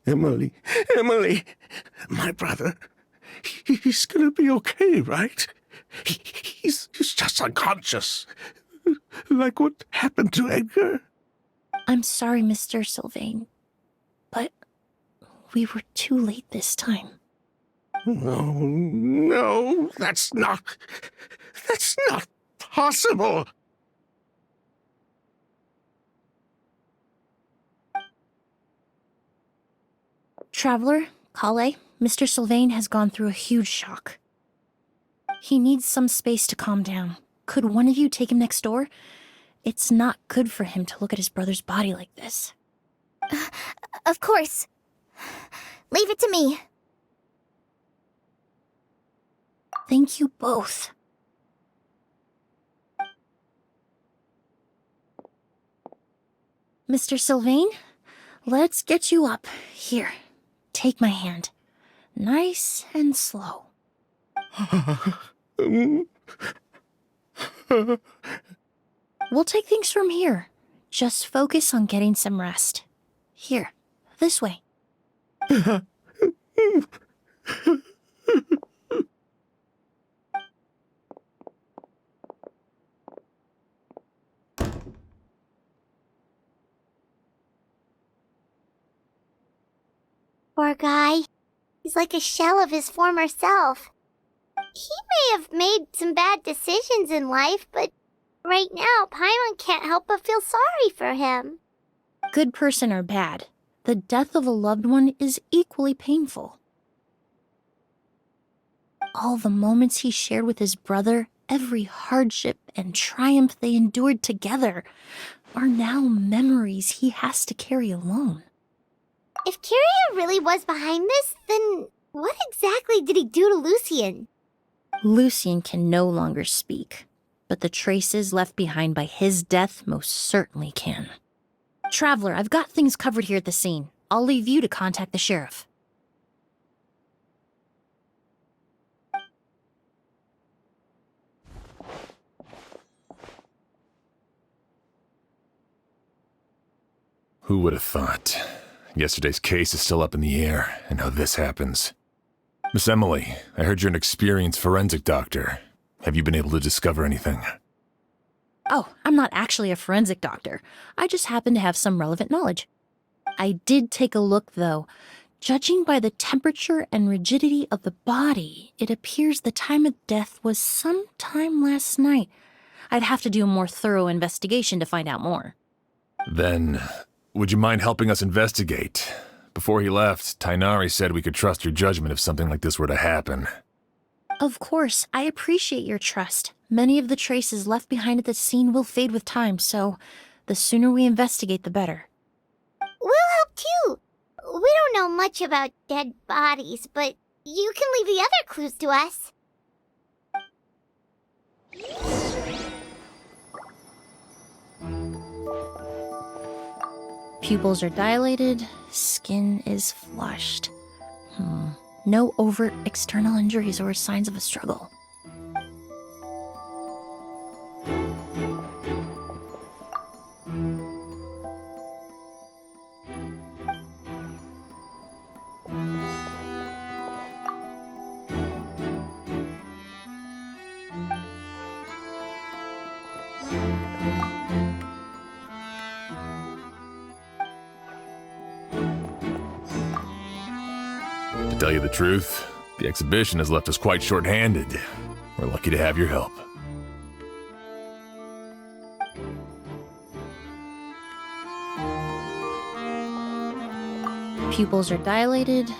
Emilie, Emilie! My brother, he's gonna be okay, right? He's just unconscious. Like what happened to Edgar. I'm sorry, Mr. Sylvain, but we were too late this time. No, that's not possible. Traveler, Kale, Mr. Sylvain has gone through a huge shock. He needs some space to calm down. Could one of you take him next door? It's not good for him to look at his brother's body like this. Of course. Leave it to me. Thank you both. Mr. Sylvain, let's get you up. Here, take my hand. Nice and slow. We'll take things from here. Just focus on getting some rest. Here, this way. Poor guy. He's like a shell of his former self. He may have made some bad decisions in life, but right now, Paimon can't help but feel sorry for him. Good person or bad, the death of a loved one is equally painful. All the moments he shared with his brother, every hardship and triumph they endured together, are now memories he has to carry alone. If Kiria really was behind this, then what exactly did he do to Lucien? Lucien can no longer speak, but the traces left behind by his death most certainly can. Traveler, I've got things covered here at the scene. I'll leave you to contact the sheriff. Who would have thought? Yesterday's case is still up in the air, and now this happens. Miss Emily, I heard you're an experienced forensic doctor. Have you been able to discover anything? Oh, I'm not actually a forensic doctor. I just happen to have some relevant knowledge. I did take a look, though. Judging by the temperature and rigidity of the body, it appears the time of death was sometime last night. I'd have to do a more thorough investigation to find out more. Then, would you mind helping us investigate? Before he left, Tainari said we could trust your judgment if something like this were to happen. Of course, I appreciate your trust. Many of the traces left behind at the scene will fade with time, so the sooner we investigate, the better. We'll help too. We don't know much about dead bodies, but you can leave the other clues to us. Pupils are dilated, skin is flushed. No overt external injuries or signs of a struggle. To tell you the truth, the exhibition has left us quite short-handed. We're lucky to have your help. Pupils are dilated.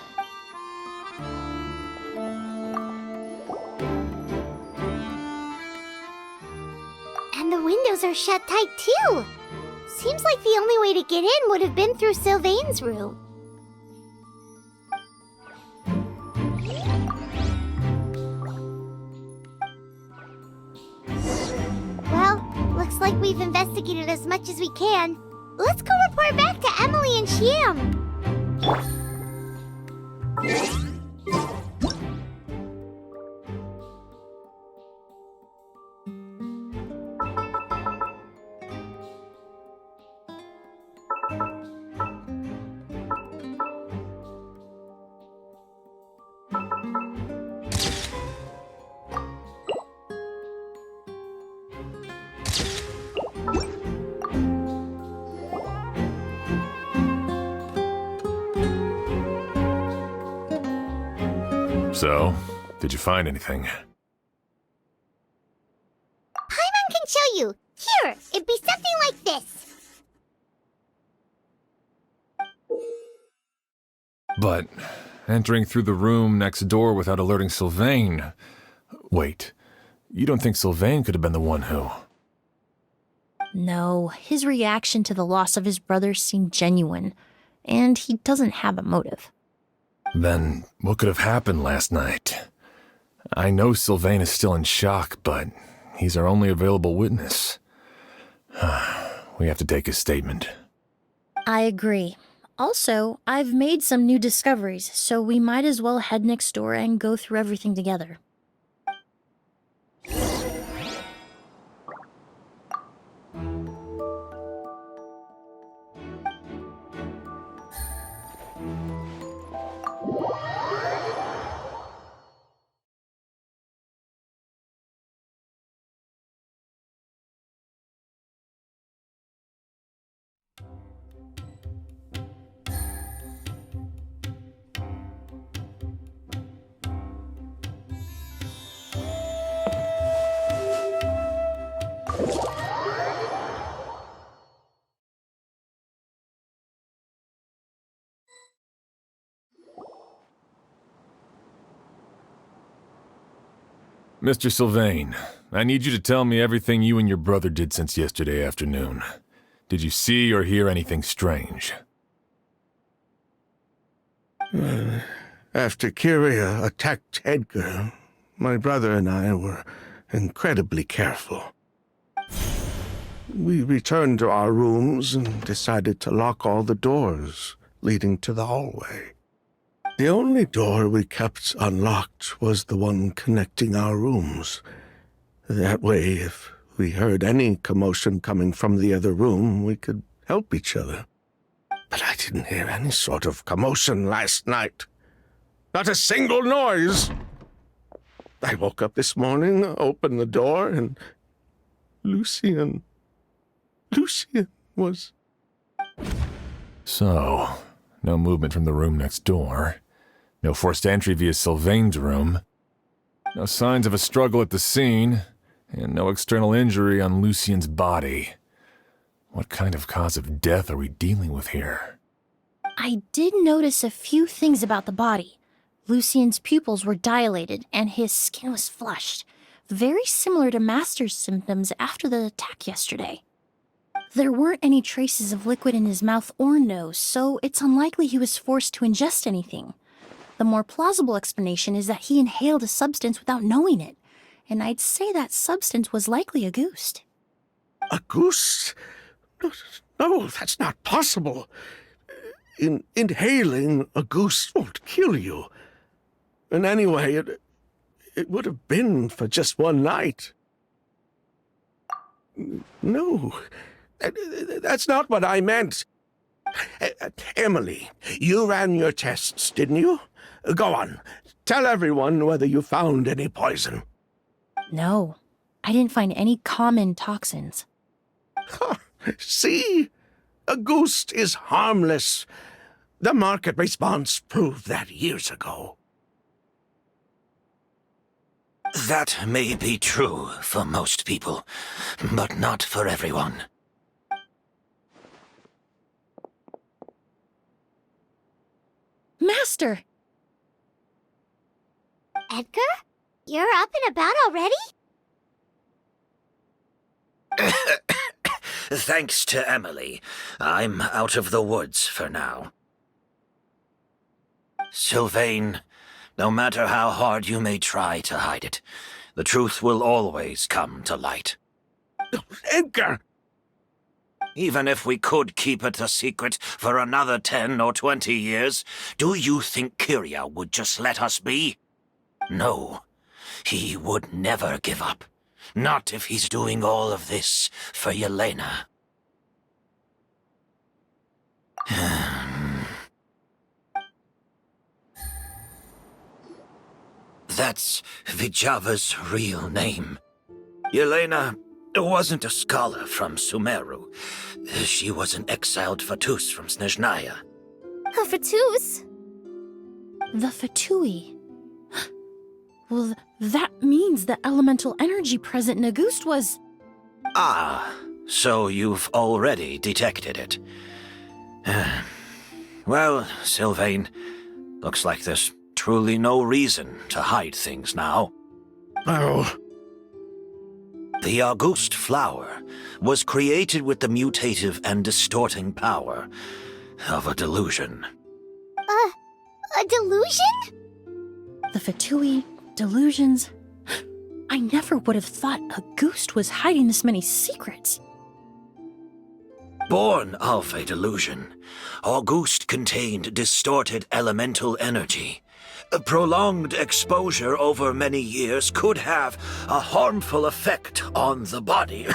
And the windows are shut tight too. Seems like the only way to get in would have been through Sylvain's room. Well, looks like we've investigated as much as we can. Let's go report back to Emily and Shiam. So, did you find anything? Paimon can show you. Here, it'd be something like this. But entering through the room next door without alerting Sylvain... Wait, you don't think Sylvain could have been the one who... No, his reaction to the loss of his brother seemed genuine, and he doesn't have a motive. Then, what could have happened last night? I know Sylvain is still in shock, but he's our only available witness. We have to take his statement. I agree. Also, I've made some new discoveries, so we might as well head next door and go through everything together. Mr. Sylvain, I need you to tell me everything you and your brother did since yesterday afternoon. Did you see or hear anything strange? After Kyria attacked Edgar, my brother and I were incredibly careful. We returned to our rooms and decided to lock all the doors leading to the hallway. The only door we kept unlocked was the one connecting our rooms. That way, if we heard any commotion coming from the other room, we could help each other. But I didn't hear any sort of commotion last night. Not a single noise. I woke up this morning, opened the door, and Lucien was... So, no movement from the room next door. No forced entry via Sylvain's room. No signs of a struggle at the scene. And no external injury on Lucien's body. What kind of cause of death are we dealing with here? I did notice a few things about the body. Lucien's pupils were dilated, and his skin was flushed, very similar to Master's symptoms after the attack yesterday. There weren't any traces of liquid in his mouth or nose, so it's unlikely he was forced to ingest anything. The more plausible explanation is that he inhaled a substance without knowing it, and I'd say that substance was likely a ghost. A goose? No, that's not possible. Inhaling a goose won't kill you. And anyway, it would have been for just one night. No, that's not what I meant. Emilie, you ran your tests, didn't you? Go on, tell everyone whether you found any poison. No, I didn't find any common toxins. See? A ghost is harmless. The market response proved that years ago. That may be true for most people, but not for everyone. Master! Edgar? You're up and about already? Thanks to Emilie, I'm out of the woods for now. Sylvain, no matter how hard you may try to hide it, the truth will always come to light. Edgar! Even if we could keep it a secret for another 10 or 20 years, do you think Kyria would just let us be? No, he would never give up. Not if he's doing all of this for Yelena. That's Vijava's real name. Yelena wasn't a scholar from Sumeru. She was an exiled Fatus from Snezhnaya. A Fatus? The Fatui. Well, that means the elemental energy present in Auguste was... Ah, so you've already detected it. Well, Sylvain, looks like there's truly no reason to hide things now. Oh. The Auguste flower was created with the mutative and distorting power of a delusion. A delusion? The Fatui, delusions... I never would have thought Auguste was hiding this many secrets. Born of a delusion, Auguste contained distorted elemental energy. A prolonged exposure over many years could have a harmful effect on the body.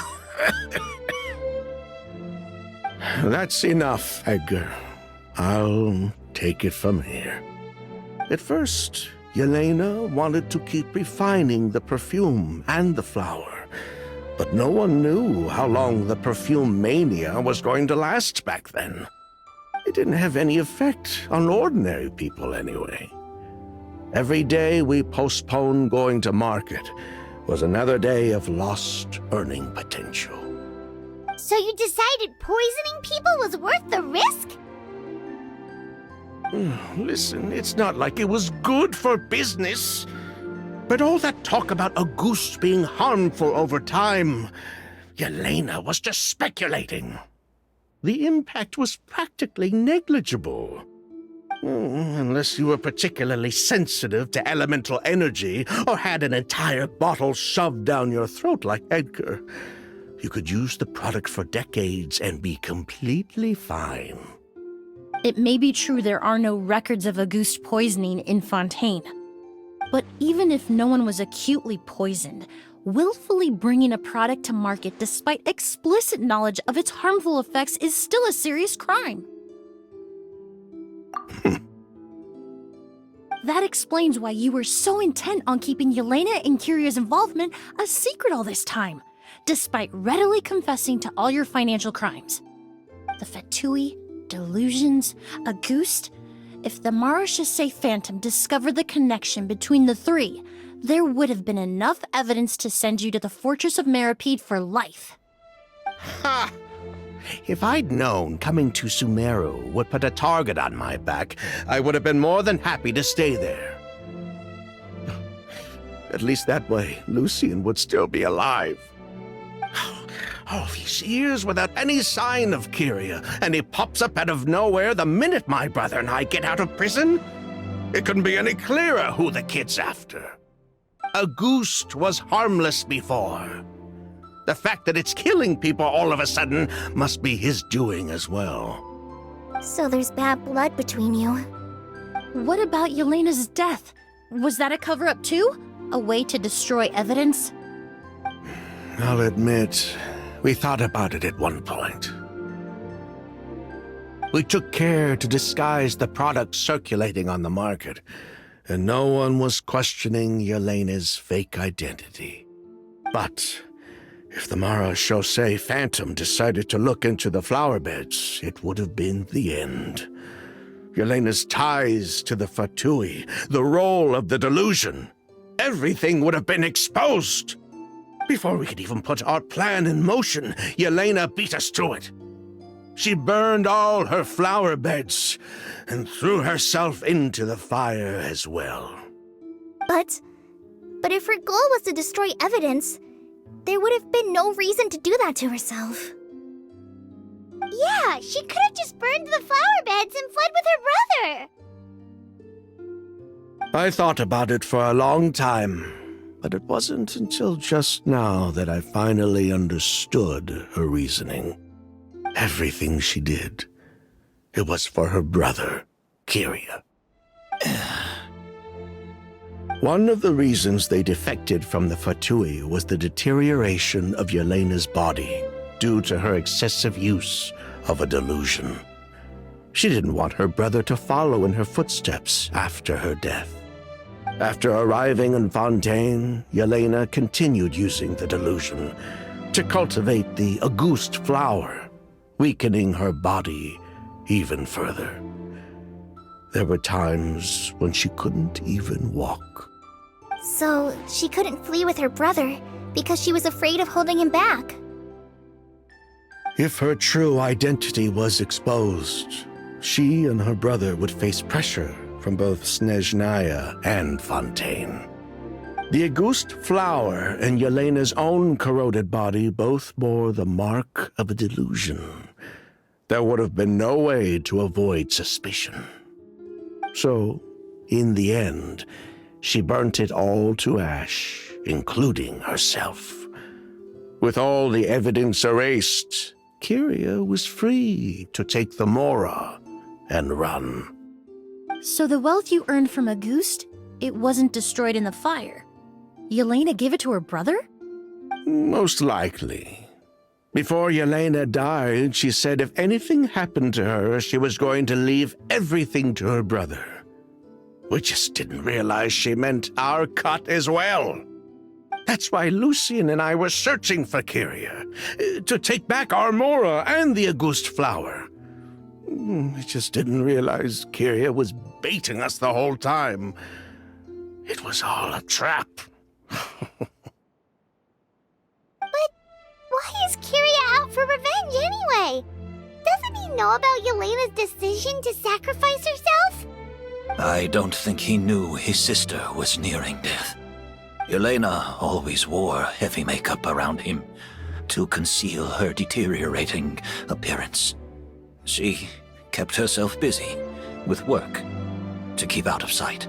That's enough, Edgar. I'll take it from here. At first, Yelena wanted to keep refining the perfume and the flower, but no one knew how long the perfume mania was going to last back then. It didn't have any effect on ordinary people anyway. Every day we postponed going to market was another day of lost earning potential. So you decided poisoning people was worth the risk? Listen, it's not like it was good for business. But all that talk about Auguste being harmful over time, Yelena was just speculating. The impact was practically negligible. Unless you were particularly sensitive to elemental energy or had an entire bottle shoved down your throat like Edgar. You could use the product for decades and be completely fine. It may be true there are no records of Auguste poisoning in Fontaine. But even if no one was acutely poisoned, willfully bringing a product to market despite explicit knowledge of its harmful effects is still a serious crime. That explains why you were so intent on keeping Yelena and Kyria's involvement a secret all this time, despite readily confessing to all your financial crimes. The Fatui, delusions, Auguste. If the Marechaussee Phantom discovered the connection between the three, there would have been enough evidence to send you to the Fortress of Meripede for life. Ha! If I'd known coming to Sumeru would put a target on my back, I would have been more than happy to stay there. At least that way, Lucien would still be alive. All these years without any sign of Kyria, and he pops up out of nowhere the minute my brother and I get out of prison? It couldn't be any clearer who the kid's after. Auguste was harmless before. The fact that it's killing people all of a sudden must be his doing as well. So there's bad blood between you. What about Yelena's death? Was that a cover-up too? A way to destroy evidence? I'll admit, we thought about it at one point. We took care to disguise the product circulating on the market, and no one was questioning Yelena's fake identity. But if the Marechaussee Phantom decided to look into the flower beds, it would have been the end. Yelena's ties to the Fatui, the role of the delusion, everything would have been exposed. Before we could even put our plan in motion, Yelena beat us to it. She burned all her flower beds and threw herself into the fire as well. But if her goal was to destroy evidence, there would have been no reason to do that to herself. Yeah, she could have just burned the flower beds and fled with her brother. I thought about it for a long time, but it wasn't until just now that I finally understood her reasoning. Everything she did, it was for her brother, Kyria. One of the reasons they defected from the Fatui was the deterioration of Yelena's body due to her excessive use of a delusion. She didn't want her brother to follow in her footsteps after her death. After arriving in Fontaine, Yelena continued using the delusion to cultivate the Auguste flower, weakening her body even further. There were times when she couldn't even walk. So she couldn't flee with her brother because she was afraid of holding him back. If her true identity was exposed, she and her brother would face pressure from both Snezhnaya and Fontaine. The Auguste flower and Yelena's own corroded body both bore the mark of a delusion. There would have been no way to avoid suspicion. So, in the end, she burnt it all to ash, including herself. With all the evidence erased, Kyria was free to take the Mora and run. So the wealth you earned from Auguste, it wasn't destroyed in the fire. Yelena gave it to her brother? Most likely. Before Yelena died, she said if anything happened to her, she was going to leave everything to her brother. We just didn't realize she meant our cut as well. That's why Lucien and I were searching for Kyria, to take back our Mora and the Auguste flower. We just didn't realize Kyria was baiting us the whole time. It was all a trap. But why is Kyria out for revenge anyway? Doesn't he know about Yelena's decision to sacrifice herself? I don't think he knew his sister was nearing death. Yelena always wore heavy makeup around him to conceal her deteriorating appearance. She kept herself busy with work to keep out of sight.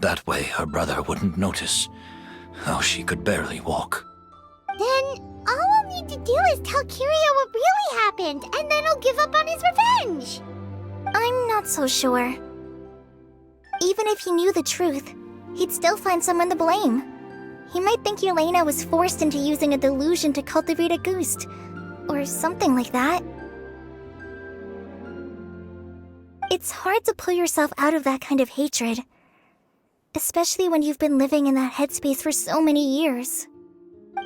That way her brother wouldn't notice how she could barely walk. Then all we'll need to do is tell Kiria what really happened, and then he'll give up on his revenge. I'm not so sure. Even if he knew the truth, he'd still find someone to blame. He might think Yelena was forced into using a delusion to cultivate a ghost, or something like that. It's hard to pull yourself out of that kind of hatred, especially when you've been living in that headspace for so many years.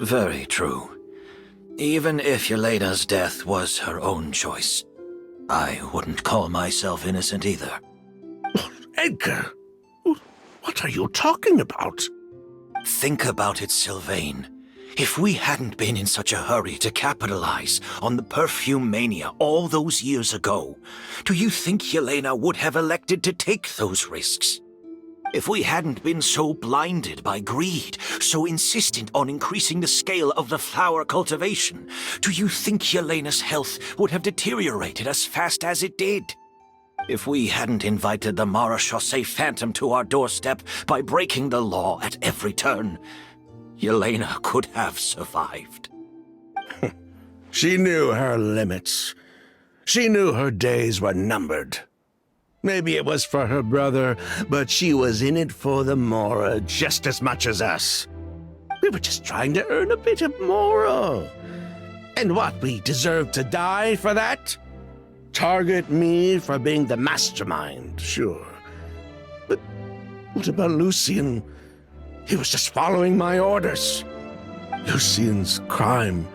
Very true. Even if Yelena's death was her own choice, I wouldn't call myself innocent either. Edgar, what are you talking about? Think about it, Sylvain. If we hadn't been in such a hurry to capitalize on the perfume mania all those years ago, do you think Yelena would have elected to take those risks? If we hadn't been so blinded by greed, so insistent on increasing the scale of the flower cultivation, do you think Yelena's health would have deteriorated as fast as it did? If we hadn't invited the Marechaussee Phantom to our doorstep by breaking the law at every turn, Yelena could have survived. She knew her limits. She knew her days were numbered. Maybe it was for her brother, but she was in it for the Mora just as much as us. We were just trying to earn a bit of Mora. And what, we deserve to die for that? Target me for being the mastermind, sure. But what about Lucien? He was just following my orders. Lucien's crime,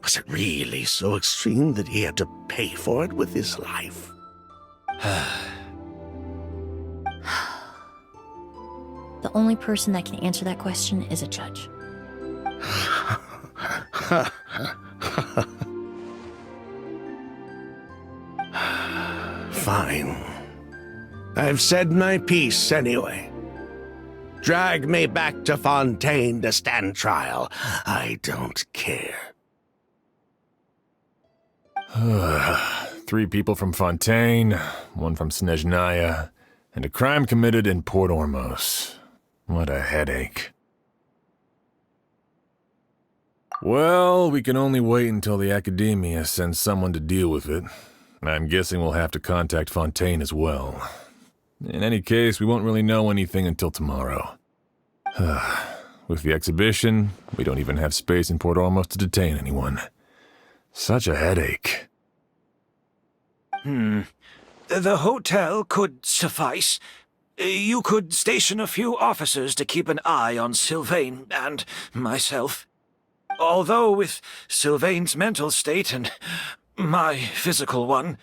was it really so extreme that he had to pay for it with his life? The only person that can answer that question is a judge. Fine. I've said my piece anyway. Drag me back to Fontaine to stand trial. I don't care. 3 people from Fontaine, 1 from Snezhnaya, and a crime committed in Port Ormos. What a headache. Well, we can only wait until the Academia sends someone to deal with it. I'm guessing we'll have to contact Fontaine as well. In any case, we won't really know anything until tomorrow. With the exhibition, we don't even have space in Port Ormos to detain anyone. Such a headache. The hotel could suffice. You could station a few officers to keep an eye on Sylvain and myself. Although with Sylvain's mental state and my physical one,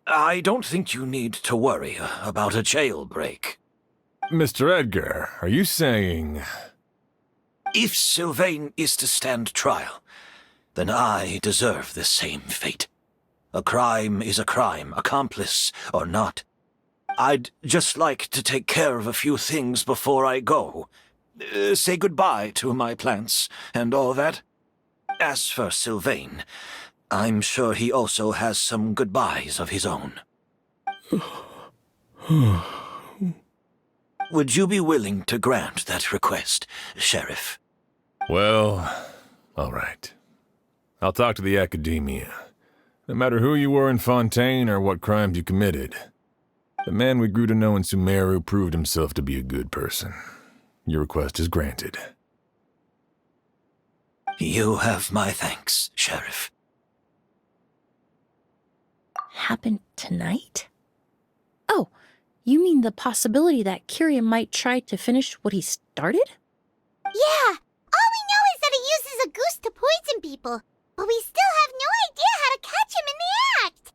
I don't think you need to worry about a jailbreak. Mr. Edgar, are you saying... If Sylvain is to stand trial, then I deserve the same fate. A crime is a crime, accomplice or not. I'd just like to take care of a few things before I go. Say goodbye to my plants and all that. As for Sylvain, I'm sure he also has some goodbyes of his own. Would you be willing to grant that request, Sheriff? Well, all right. I'll talk to the Academia. No matter who you were in Fontaine or what crimes you committed, the man we grew to know in Sumeru proved himself to be a good person. Your request is granted. You have my thanks, Sheriff. Happened tonight? Oh, you mean the possibility that Kiria might try to finish what he started? Yeah, all we know is that he uses a goose to poison people, but we still have no idea how to catch him in the act.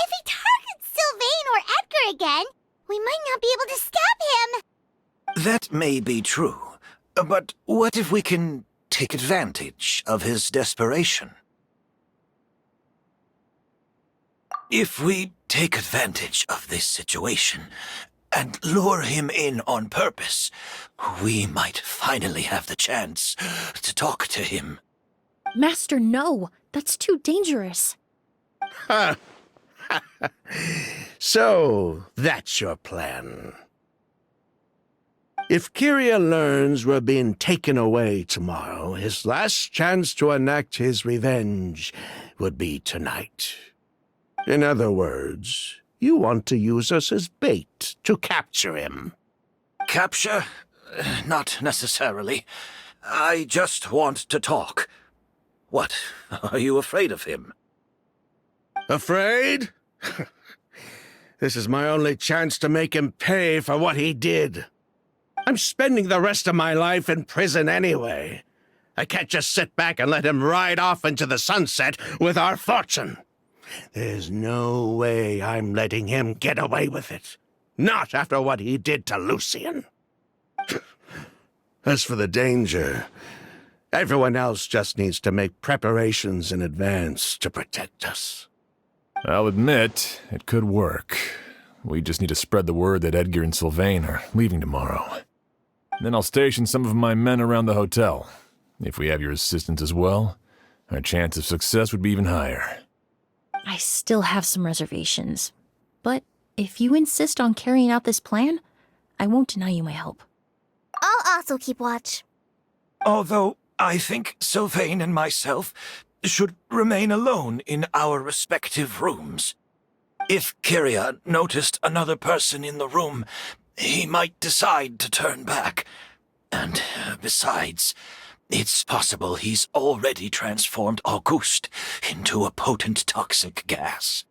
If he targets Sylvain or Edgar again, we might not be able to stop him. That may be true, but what if we can take advantage of his desperation? If we take advantage of this situation, and lure him in on purpose, we might finally have the chance to talk to him. Master, no. That's too dangerous. So, that's your plan. If Kyria learns we're being taken away tomorrow, his last chance to enact his revenge would be tonight. In other words, you want to use us as bait to capture him. Capture? Not necessarily. I just want to talk. What? Are you afraid of him? Afraid? This is my only chance to make him pay for what he did. I'm spending the rest of my life in prison anyway. I can't just sit back and let him ride off into the sunset with our fortune. There's no way I'm letting him get away with it. Not after what he did to Lucian. As for the danger, everyone else just needs to make preparations in advance to protect us. I'll admit, it could work. We just need to spread the word that Edgar and Sylvain are leaving tomorrow. Then I'll station some of my men around the hotel. If we have your assistance as well, our chance of success would be even higher. I still have some reservations. But if you insist on carrying out this plan, I won't deny you my help. I'll also keep watch. Although I think Sylvain and myself should remain alone in our respective rooms. If Kyria noticed another person in the room, he might decide to turn back. And besides, it's possible he's already transformed Auguste into a potent toxic gas.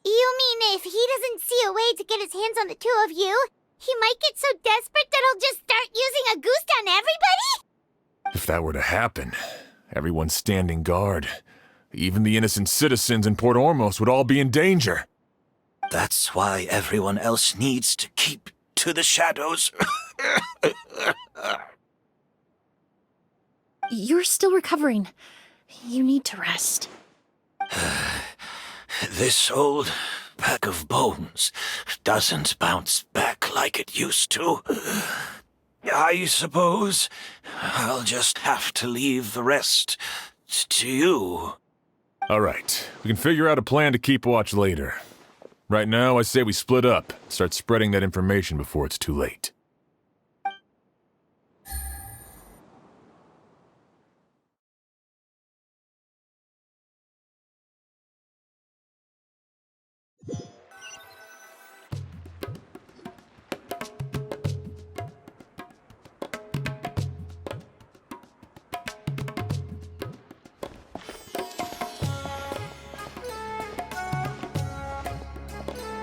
You mean if he doesn't see a way to get his hands on the two of you, he might get so desperate that he'll just start using Auguste on everybody? If that were to happen, everyone standing guard, even the innocent citizens in Port Ormos would all be in danger. That's why everyone else needs to keep to the shadows. You're still recovering. You need to rest. This old pack of bones doesn't bounce back like it used to. I suppose I'll just have to leave the rest to you. All right, we can figure out a plan to keep watch later. Right now, I say we split up, start spreading that information before it's too late.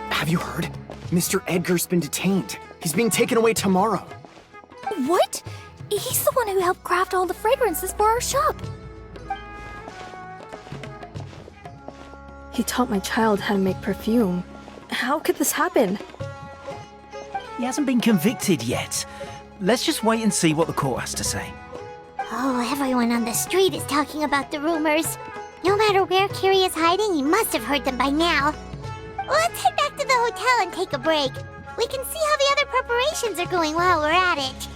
Have you heard? Mr. Edgar's been detained. He's being taken away tomorrow. What? He's the one who helped craft all the fragrances for our shop. He taught my child how to make perfume. How could this happen? He hasn't been convicted yet. Let's just wait and see what the court has to say. Oh, everyone on the street is talking about the rumors. No matter where Kyria is hiding, he must have heard them by now. Let's head back to the hotel and take a break. We can see how the other preparations are going while we're at it.